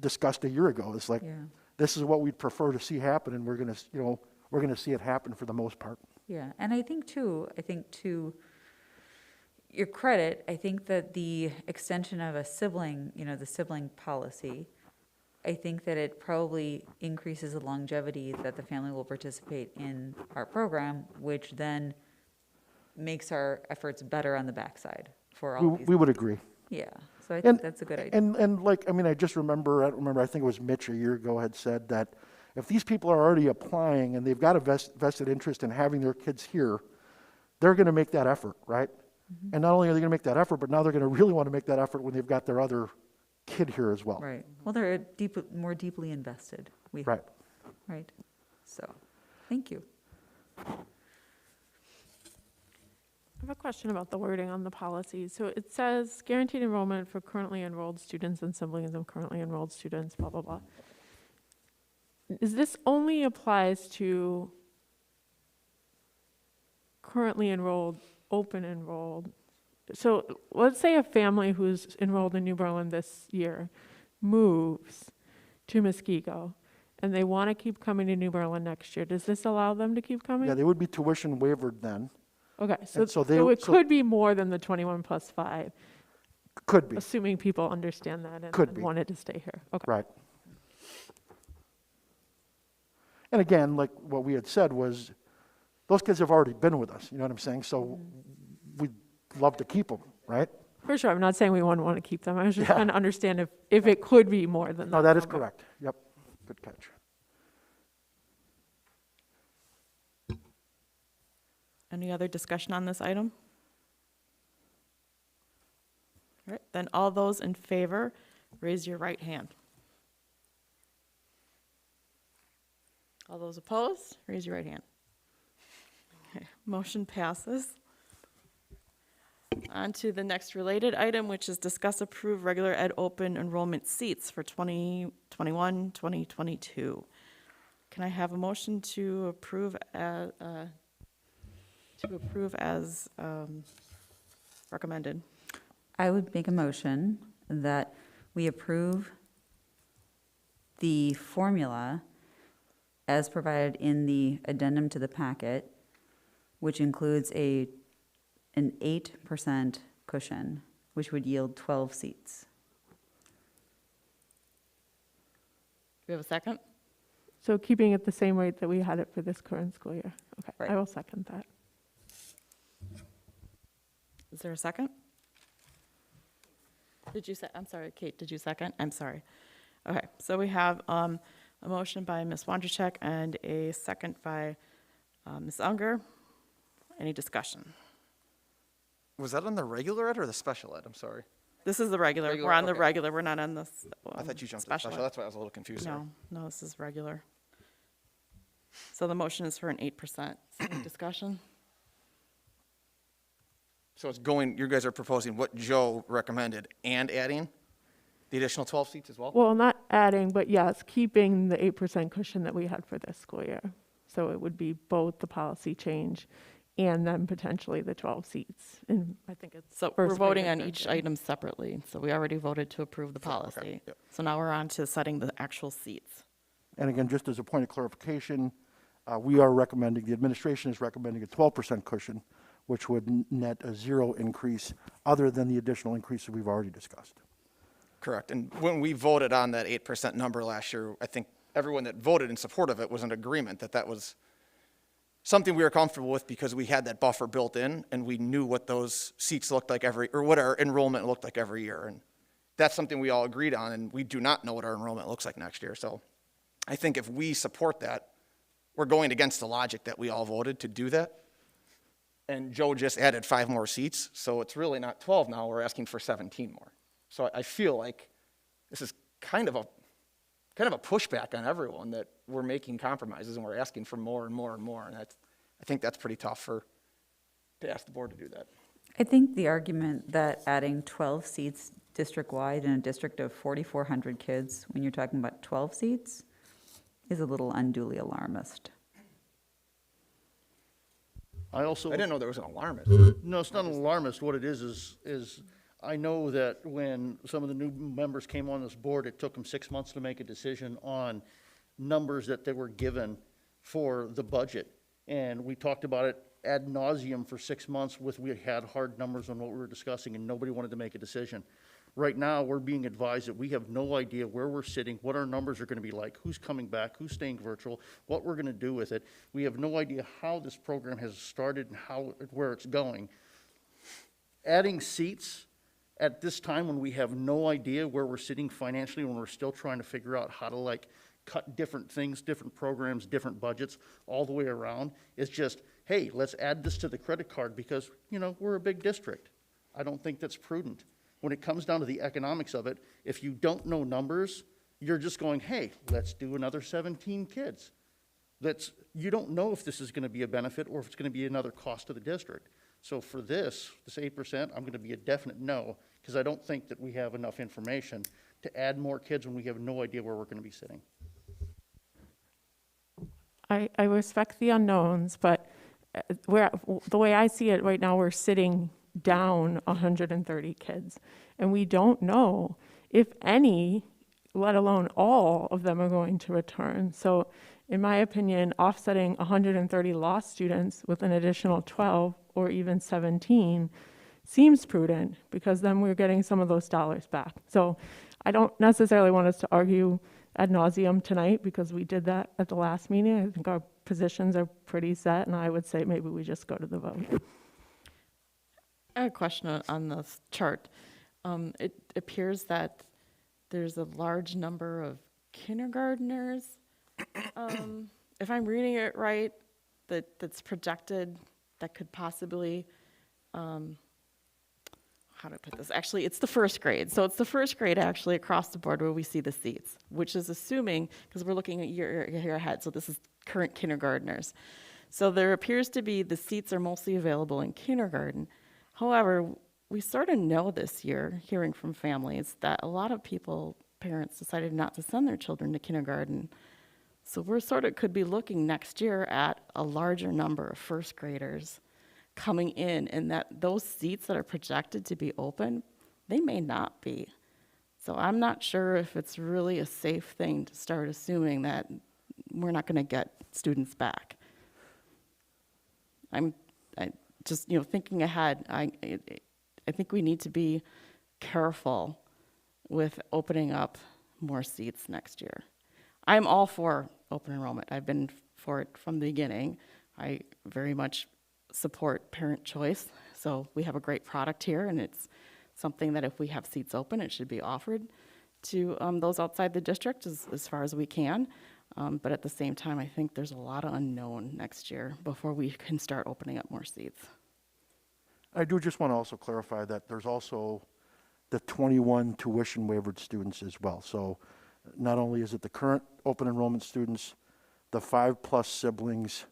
discussed a year ago. It's like, yeah, this is what we'd prefer to see happen, and we're gonna see it happen for the most part. yeah. And I think to your credit, I think that the extension of a sibling, the sibling policy, I think that it probably increases the longevity that the family will participate in our program, which then makes our efforts better on the backside for all these. We would agree. Yeah, so I And- think that's a good idea. And I just remember, I think it was Mitch a year ago had said that if these people are already applying and they've got a vested interest in having their kids here, they're going to make that effort, right? Mm-hmm. And not only are they going to make that effort, but now they're going to really want to make that effort when they've got their other kid here as well. Right, well, they're more deeply invested, we Right. hope, right? So, thank you. I have a question about the wording on the policy. So it says guaranteed enrollment for currently enrolled students and siblings of currently enrolled students, blah, blah, blah. Is this only applies to currently enrolled, open enrolled? So let's say a family who's enrolled in New Berlin this year moves to Muskego and they want to keep coming to New Berlin next year. Does this allow them to keep coming? Yeah, they would be tuition wavered then. Okay, so so it could be more than the 21 plus 5, Could be, assuming people understand that Could and be. wanted to stay here. Okay. right. And again, like what we had said was, those kids have already been with us, you know what I'm saying? So we'd love to keep them, right? For sure, I'm not saying we wouldn't want to keep them. I was just Yeah. trying to understand if it could be more than that. No, that is number. correct. Yep. Good catch. Any other discussion on this item? All right, then all those in favor, raise your right hand. All those opposed, raise your right hand. Okay, motion passes. On to the next related item, which is discuss approve regular ed open enrollment seats for 2021, 2022. Can I have a motion to approve as recommended? I would make a motion that we approve the formula as provided in the addendum to the packet, which includes an 8% cushion, which would yield 12 seats. Do we have a second? So keeping it the same rate that we had it for this current school year. Okay, Right. I will second that. Is there a second? Did you say, I'm sorry, Kate, did you second? I'm sorry. Okay, so we have a motion by Ms. Wondercheck and a second by Ms. Unger. Any discussion? Was that on the regular ed or the special ed? I'm sorry. This is the regular. Regular, We're on the okay. regular. We're not on this. I thought you jumped to the special. ed. That's why I was a little confused there. No, this is regular. So the motion is for an 8%. Any discussion? So it's going, you guys are proposing what Joe recommended and adding the additional 12 seats as well? Well, not adding, but yes, keeping the 8% cushion that we had for this school year. So it would be both the policy change and then potentially the 12 seats. And I think it's So first we're grade voting or on third each grade. item separately. So we already voted to approve the policy. yep. So now we're on to setting the actual seats. And again, just as a point of clarification, we are recommending, the administration is recommending a 12% cushion, which would net a 0 increase other than the additional increase that we've already discussed. Correct. And when we voted on that 8% number last year, I think everyone that voted in support of it was in agreement that that was something we were comfortable with because we had that buffer built in and we knew what those seats looked like or what our enrollment looked like every year. And that's something we all agreed on, and we do not know what our enrollment looks like next year. So I think if we support that, we're going against the logic that we all voted to do that. And Joe just added 5 more seats, so it's really not 12 now, we're asking for 17 more. So I feel like this is kind of a pushback on everyone that we're making compromises and we're asking for more and more and more. And I think that's pretty tough to ask the board to do that. I think the argument that adding 12 seats district-wide in a district of 4,400 kids, when you're talking about 12 seats, is a little unduly alarmist. I also. I didn't know there was an alarmist. No, it's not an alarmist. What it is I know that when some of the new members came on this board, it took them 6 months to make a decision on numbers that they were given for the budget. And we talked about it ad nauseum for 6 months we had hard numbers on what we were discussing and nobody wanted to make a decision. Right now, we're being advised that we have no idea where we're sitting, what our numbers are going to be like, who's coming back, who's staying virtual, what we're going to do with it. We have no idea how this program has started and where it's going. Adding seats at this time when we have no idea where we're sitting financially, when we're still trying to figure out how to cut different things, different programs, different budgets all the way around, is just, hey, let's add this to the credit card because, we're a big district. I don't think that's prudent. When it comes down to the economics of it, if you don't know numbers, you're just going, hey, let's do another 17 kids. You don't know if this is going to be a benefit or if it's going to be another cost to the district. So for this 8%, I'm going to be a definite no, because I don't think that we have enough information to add more kids when we have no idea where we're going to be sitting. I respect the unknowns, but the way I see it right now, we're sitting down 130 kids, and we don't know if any, let alone all of them, are going to return. So in my opinion, offsetting 130 lost students with an additional 12 or even 17 seems prudent, because then we're getting some of those dollars back. So I don't necessarily want us to argue ad nauseum tonight, because we did that at the last meeting. I think our positions are pretty set, and I would say maybe we just go to the vote. I have a question on this chart. It appears that there's a large number of kindergartners, if I'm reading it right, that's projected, that could possibly, how do I put this? Actually, it's the first grade. So it's the first grade actually across the board where we see the seats, which is assuming, because we're looking a year ahead, so this is current kindergartners. So there appears to be the seats are mostly available in kindergarten. However, we sort of know this year, hearing from families, that a lot of parents decided not to send their children to kindergarten. So we're sort of could be looking next year at a larger number of first graders coming in, and that those seats that are projected to be open, they may not be. So I'm not sure if it's really a safe thing to start assuming that we're not going to get students back. I just, thinking ahead, I think we need to be careful with opening up more seats next year. I'm all for open enrollment. I've been for it from the beginning. I very much support parent choice. So we have a great product here, and it's something that if we have seats open, it should be offered to those outside the district as far as we can. But at the same time, I think there's a lot of unknown next year before we can start opening up more seats. I do just want to also clarify that there's also the 21 tuition waivered students as well. So not only is it the current open enrollment students, the 5+ siblings,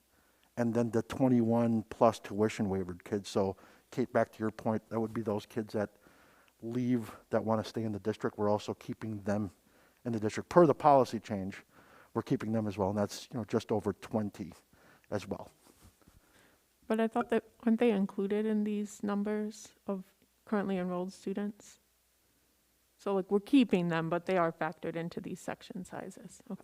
and then the 21 plus tuition waivered kids. So Kate, back to your point, that would be those kids that leave that want to stay in the district. We're also keeping them in the district. Per the policy change, we're keeping them as well, and that's just over 20 as well. But I thought that, aren't they included in these numbers of currently enrolled students? So like we're keeping them, but they are factored into these section sizes. Okay.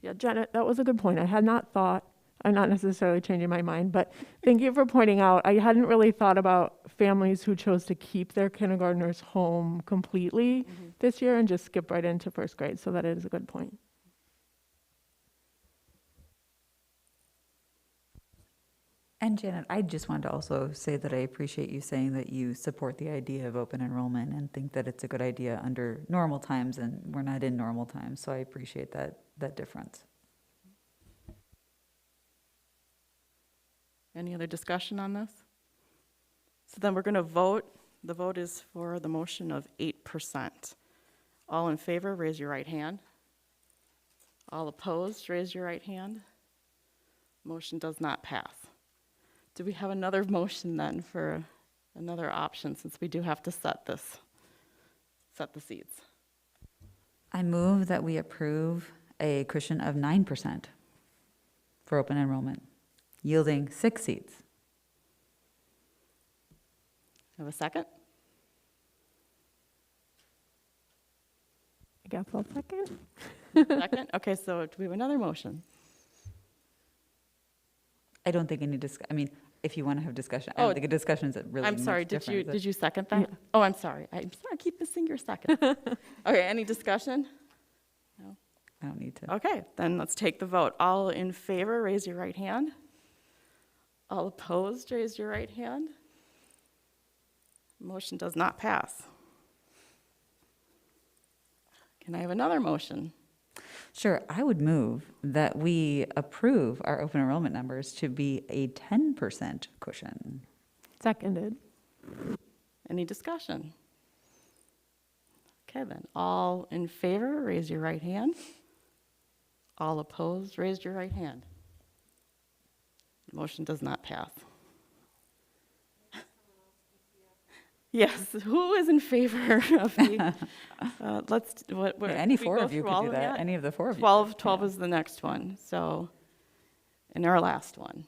Yeah, Janet, that was a good point. I had not thought, I'm not necessarily changing my mind, but thank you for pointing out, I hadn't really thought about families who chose to keep their kindergartners home completely this year and just skip right into first grade. So that is a good point. And Janet, I just wanted to also say that I appreciate you saying that you support the idea of open enrollment and think that it's a good idea under normal times, and we're not in normal times. So I appreciate that difference. Any other discussion on this? So then we're going to vote. The vote is for the motion of 8%. All in favor, raise your right hand. All opposed, raise your right hand. Motion does not pass. Do we have another motion then for another option, since we do have to set the seats? I move that we approve a cushion of 9% for open enrollment, yielding 6 seats. Have a second? I guess I'll second. Second? Okay, so do we have another motion? I don't think any I mean, if you want to have discussion, I don't think a discussion is really I'm sorry, much different, is it? did you second that? Yeah. Oh, I'm sorry, I keep missing your second. Okay, any discussion? No? I don't need to. Okay, then let's take the vote. All in favor, raise your right hand. All opposed, raise your right hand. Motion does not pass. Can I have another motion? Sure, I would move that we approve our open enrollment numbers to be a 10% cushion. Seconded. Any discussion? Okay, then, all in favor, raise your right hand. All opposed, raise your right hand. Motion does not pass. Yes, who is in favor of the, Any four of you could do that. Any of the four of you. 12 is the next one, so, and our last one.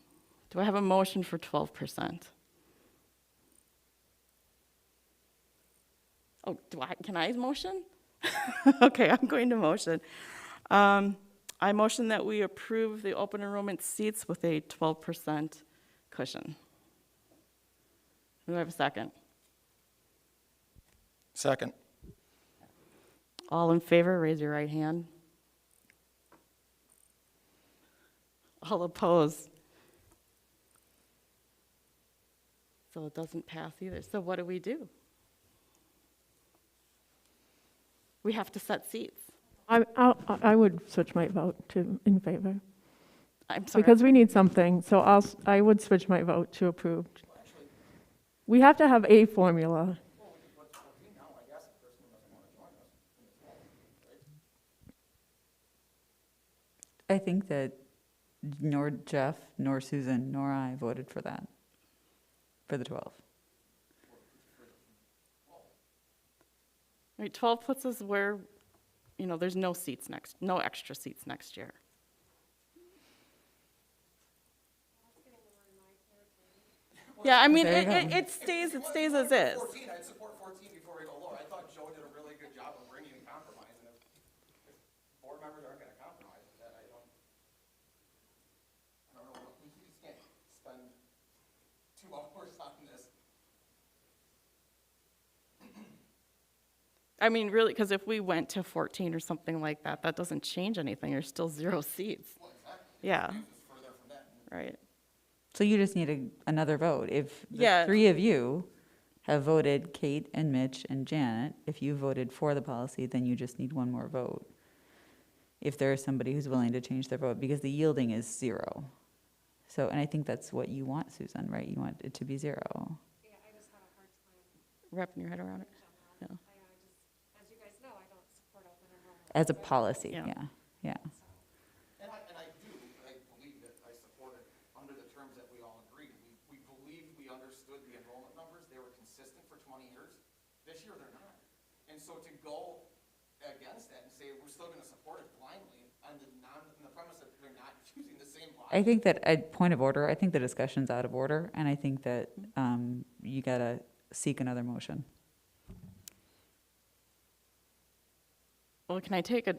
Do I have a motion for 12%? Oh, can I motion? Okay, I'm going to motion. I motion that we approve the open enrollment seats with a 12% cushion. Do I have a second? Second. All in favor, raise your right hand. All opposed. So it doesn't pass either. So what do? We have to set seats. I would switch my vote to in favor, I'm sorry. because we need something, so I would switch my vote to approved. We have to have a formula. I think that nor Jeff, nor Susan, nor I voted for that, for the 12. Right, 12 puts us where, there's no extra seats next year. Yeah, I mean, There you go. it stays as is. 14, I'd support 14 before we go lower. I thought Joe did a really good job of bringing in compromise, and if board members aren't gonna compromise with that, I don't know, we just can't spend 2 hours on this. I mean, really, because if we went to 14 or something like that, that doesn't change anything. There's still 0 seats. Well, exactly. Yeah, It's further from that. right. So you just need another vote. If the Yeah. 3 of you have voted, Kate and Mitch and Janet, if you voted for the policy, then you just need 1 more vote. If there is somebody who's willing to change their vote, because the yielding is 0. So, and I think that's what you want, Susan, right? You want it to be 0. Yeah, I just have a hard time. Wrapping your head around it. Yeah. As you guys know, I don't support open enrollment. As a policy, Yeah. yeah. And I believe that I support it under the terms that we all agreed. We believed we understood the enrollment numbers. They were consistent for 20 years. This year, they're not. And so to go against that and say we're still gonna support it blindly on the premise that they're not using the same logic. I think that, at point of order, I think the discussion's out of order, and I think that you gotta seek another motion. Well, can I take a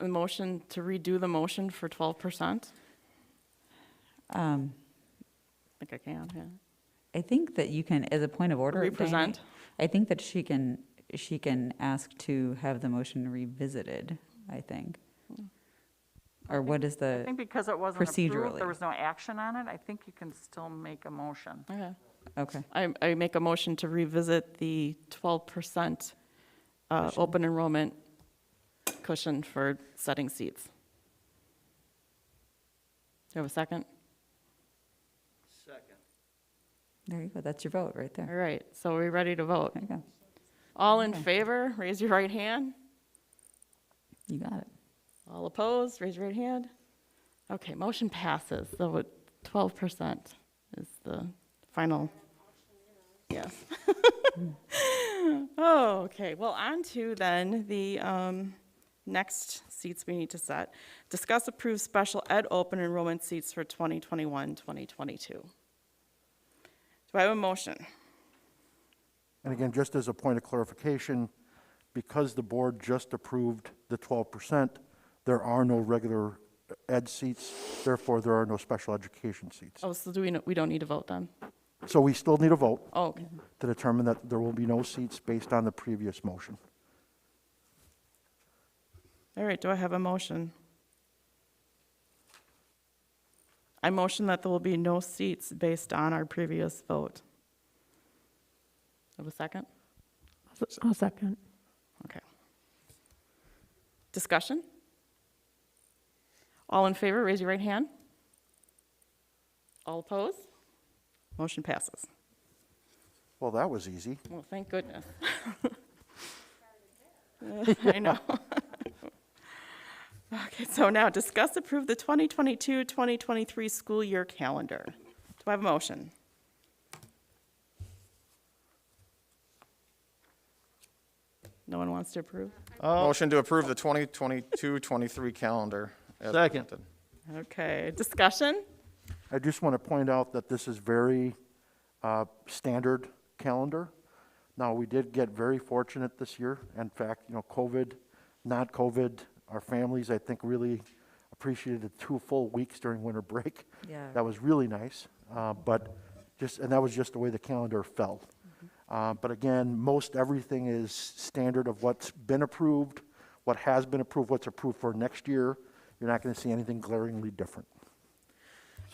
motion to redo the motion for 12%? I think I can, yeah. I think that you can, as a point of order, Diane, Represent? I think that she can ask to have the motion revisited, I think. Or what is I think the, because it wasn't procedurally. approved, there was no action on it, I think you can still make a motion. Okay. okay, I make a motion to revisit the 12% open enrollment cushion for setting seats. Do you have a second? Second. there you go, that's your vote right All there. right, so are we ready to vote? There you go, All in favor, raise your right hand. you got it. All opposed, raise your right hand. Okay, motion passes. So 12% is the final. Yes. Oh, okay. Well, on to then the next seats we need to set. Discuss approve special ed open enrollment seats for 2021-2022. Do I have a motion? And again, just as a point of clarification, because the board just approved the 12%, there are no regular ed seats, therefore there are no special education seats. Oh, so we don't need to vote then? So we still need a vote Oh, okay. to determine that there will be no seats based on the previous motion. All right, do I have a motion? I motion that there will be no seats based on our previous vote. Have a second? I'll second. Okay. Discussion? All in favor, raise your right hand. All opposed? Motion passes. Well, that was easy. Well, thank goodness. I know. Okay, so now discuss approve the 2022-2023 school year calendar. Do I have a motion? No one wants to approve? Motion to approve the 2022-23 calendar. as Second. presented. Okay, discussion? I just want to point out that this is very standard calendar. Now, we did get very fortunate this year. In fact, COVID, not COVID, our families, I think, really appreciated the 2 full weeks during winter break. Yeah. That was really nice, and that was just the way the calendar fell. But again, most everything is standard of what's been approved, what has been approved, what's approved for next year. You're not going to see anything glaringly different.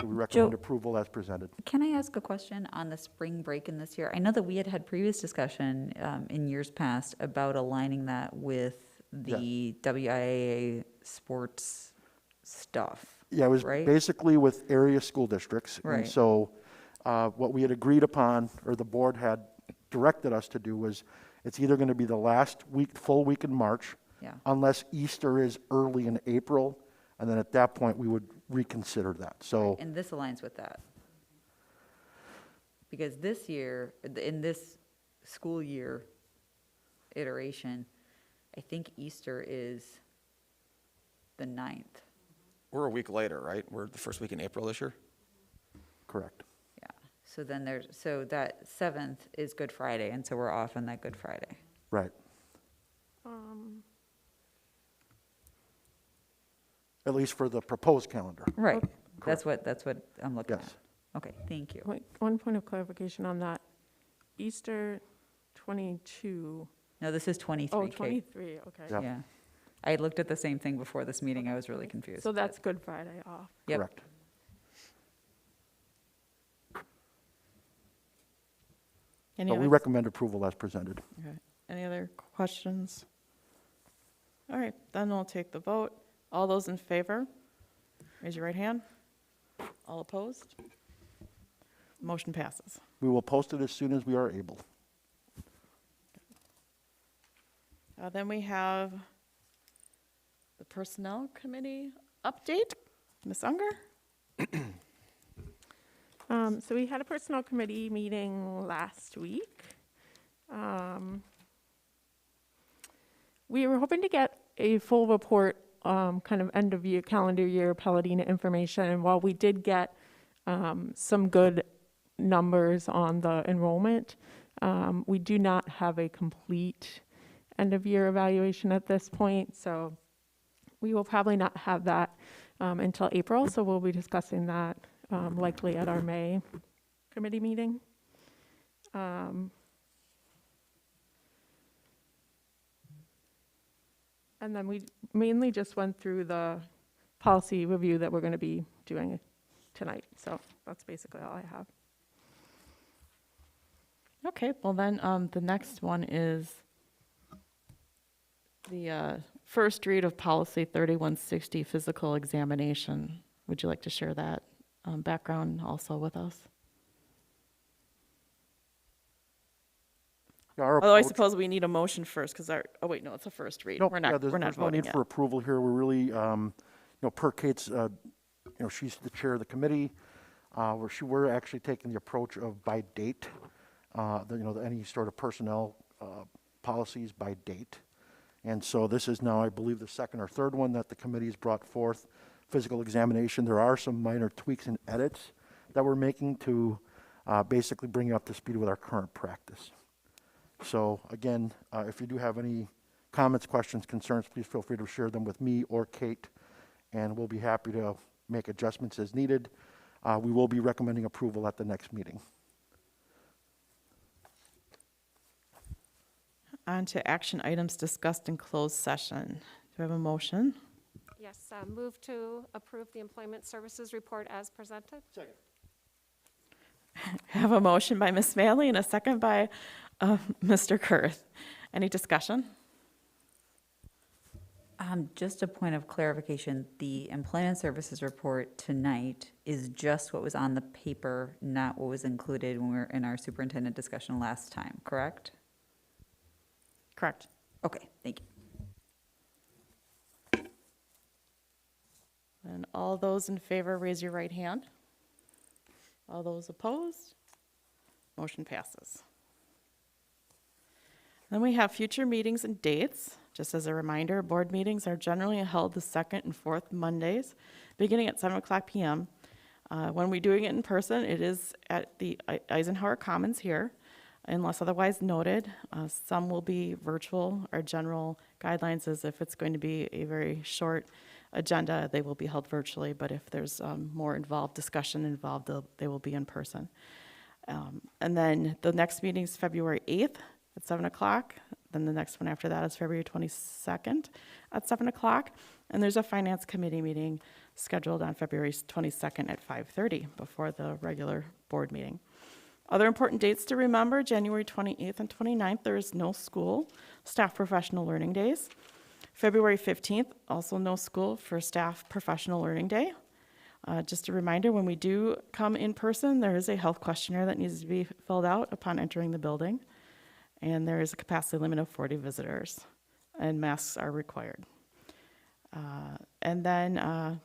So we recommend Joe- approval as presented. Can I ask a question on the spring break in this year? I know that we had previous discussion in years past about aligning that with the WIAA sports stuff. Yeah, it was right? basically with area school districts. And Right. so what we had agreed upon, or the board had directed us to do, was it's either going to be the last week, full week in March, Yeah. unless Easter is early in April, and then at that point, we would reconsider that. So, And this aligns with that. Because this year, in this school year iteration, I think Easter is the 9th. We're a week later, right? We're the first week in April this year? correct. Yeah. So then so that 7th is Good Friday, and so we're off on that Good Friday. Right. At least for the proposed calendar. Right. That's what I'm looking Yes. at. Okay, thank you. Wait, one point of clarification on that. Easter 22, No, this is 23, oh, Kate. 23, okay. Yep. Yeah. I looked at the same thing before this meeting. I was really confused. So that's Good Friday off. Yep. Correct. Any But we other, recommend approval as presented. okay. Any other questions? All right, then we'll take the vote. All those in favor, raise your right hand. All opposed? Motion passes. We will post it as soon as we are able. Then we have the Personnel Committee update. Ms. Unger? So we had a personnel committee meeting last week. We were hoping to get a full report, kind of end of year, calendar year Paladina information. And while we did get some good numbers on the enrollment, we do not have a complete end of year evaluation at this point. So we will probably not have that until April. So we'll be discussing that likely at our May committee meeting. And then we mainly just went through the policy review that we're going to be doing tonight. So that's basically all I have. Okay, well then, the next one is the first read of policy 3160, physical examination. Would you like to share that background also with us? Our Although I approach- suppose we need a motion first, because oh wait, no, it's a first read. Nope, We're yeah, not there's no voting need yet. for approval here. We're really, per Kate's, she's the chair of the committee. We're actually taking the approach of by date, any sort of personnel policies by date. And so this is now, I believe, the second or third one that the committee has brought forth. Physical examination. There are some minor tweaks and edits that we're making to basically bring you up to speed with our current practice. So again, if you do have any comments, questions, concerns, please feel free to share them with me or Kate, and we'll be happy to make adjustments as needed. We will be recommending approval at the next meeting. On to action items discussed in closed session. Do we have a motion? Yes, move to approve the employment services report as presented. Second. Have a motion by Ms. Smalley and a second by Mr. Kurth. Any discussion? Just a point of clarification, the employment services report tonight is just what was on the paper, not what was included when we were in our superintendent discussion last time, correct? Correct. Okay, thank you. And all those in favor, raise your right hand. All those opposed? Motion passes. Then we have future meetings and dates. Just as a reminder, board meetings are generally held the second and fourth Mondays, beginning at 7:00 p.m. When we're doing it in person, it is at the Eisenhower Commons here, unless otherwise noted. Some will be virtual. Our general guidelines is if it's going to be a very short agenda, they will be held virtually, but if there's more discussion involved, they will be in person. And then the next meeting is February 8th at 7:00. Then the next one after that is February 22nd at 7:00. And there's a finance committee meeting scheduled on February 22nd at 5:30 before the regular board meeting. Other important dates to remember, January 28th and 29th, there is no school, staff professional learning days. February 15th, also no school for staff professional learning day. Just a reminder, when we do come in person, there is a health questionnaire that needs to be filled out upon entering the building. And there is a capacity limit of 40 visitors, and masks are required. And then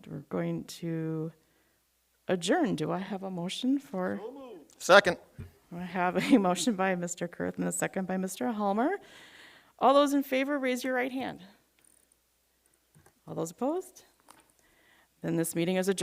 we're going to adjourn. Do I have a motion for? Second. I have a motion by Mr. Kurth and a second by Mr. Helmer. All those in favor, raise your right hand. All those opposed? Then this meeting is adjourned.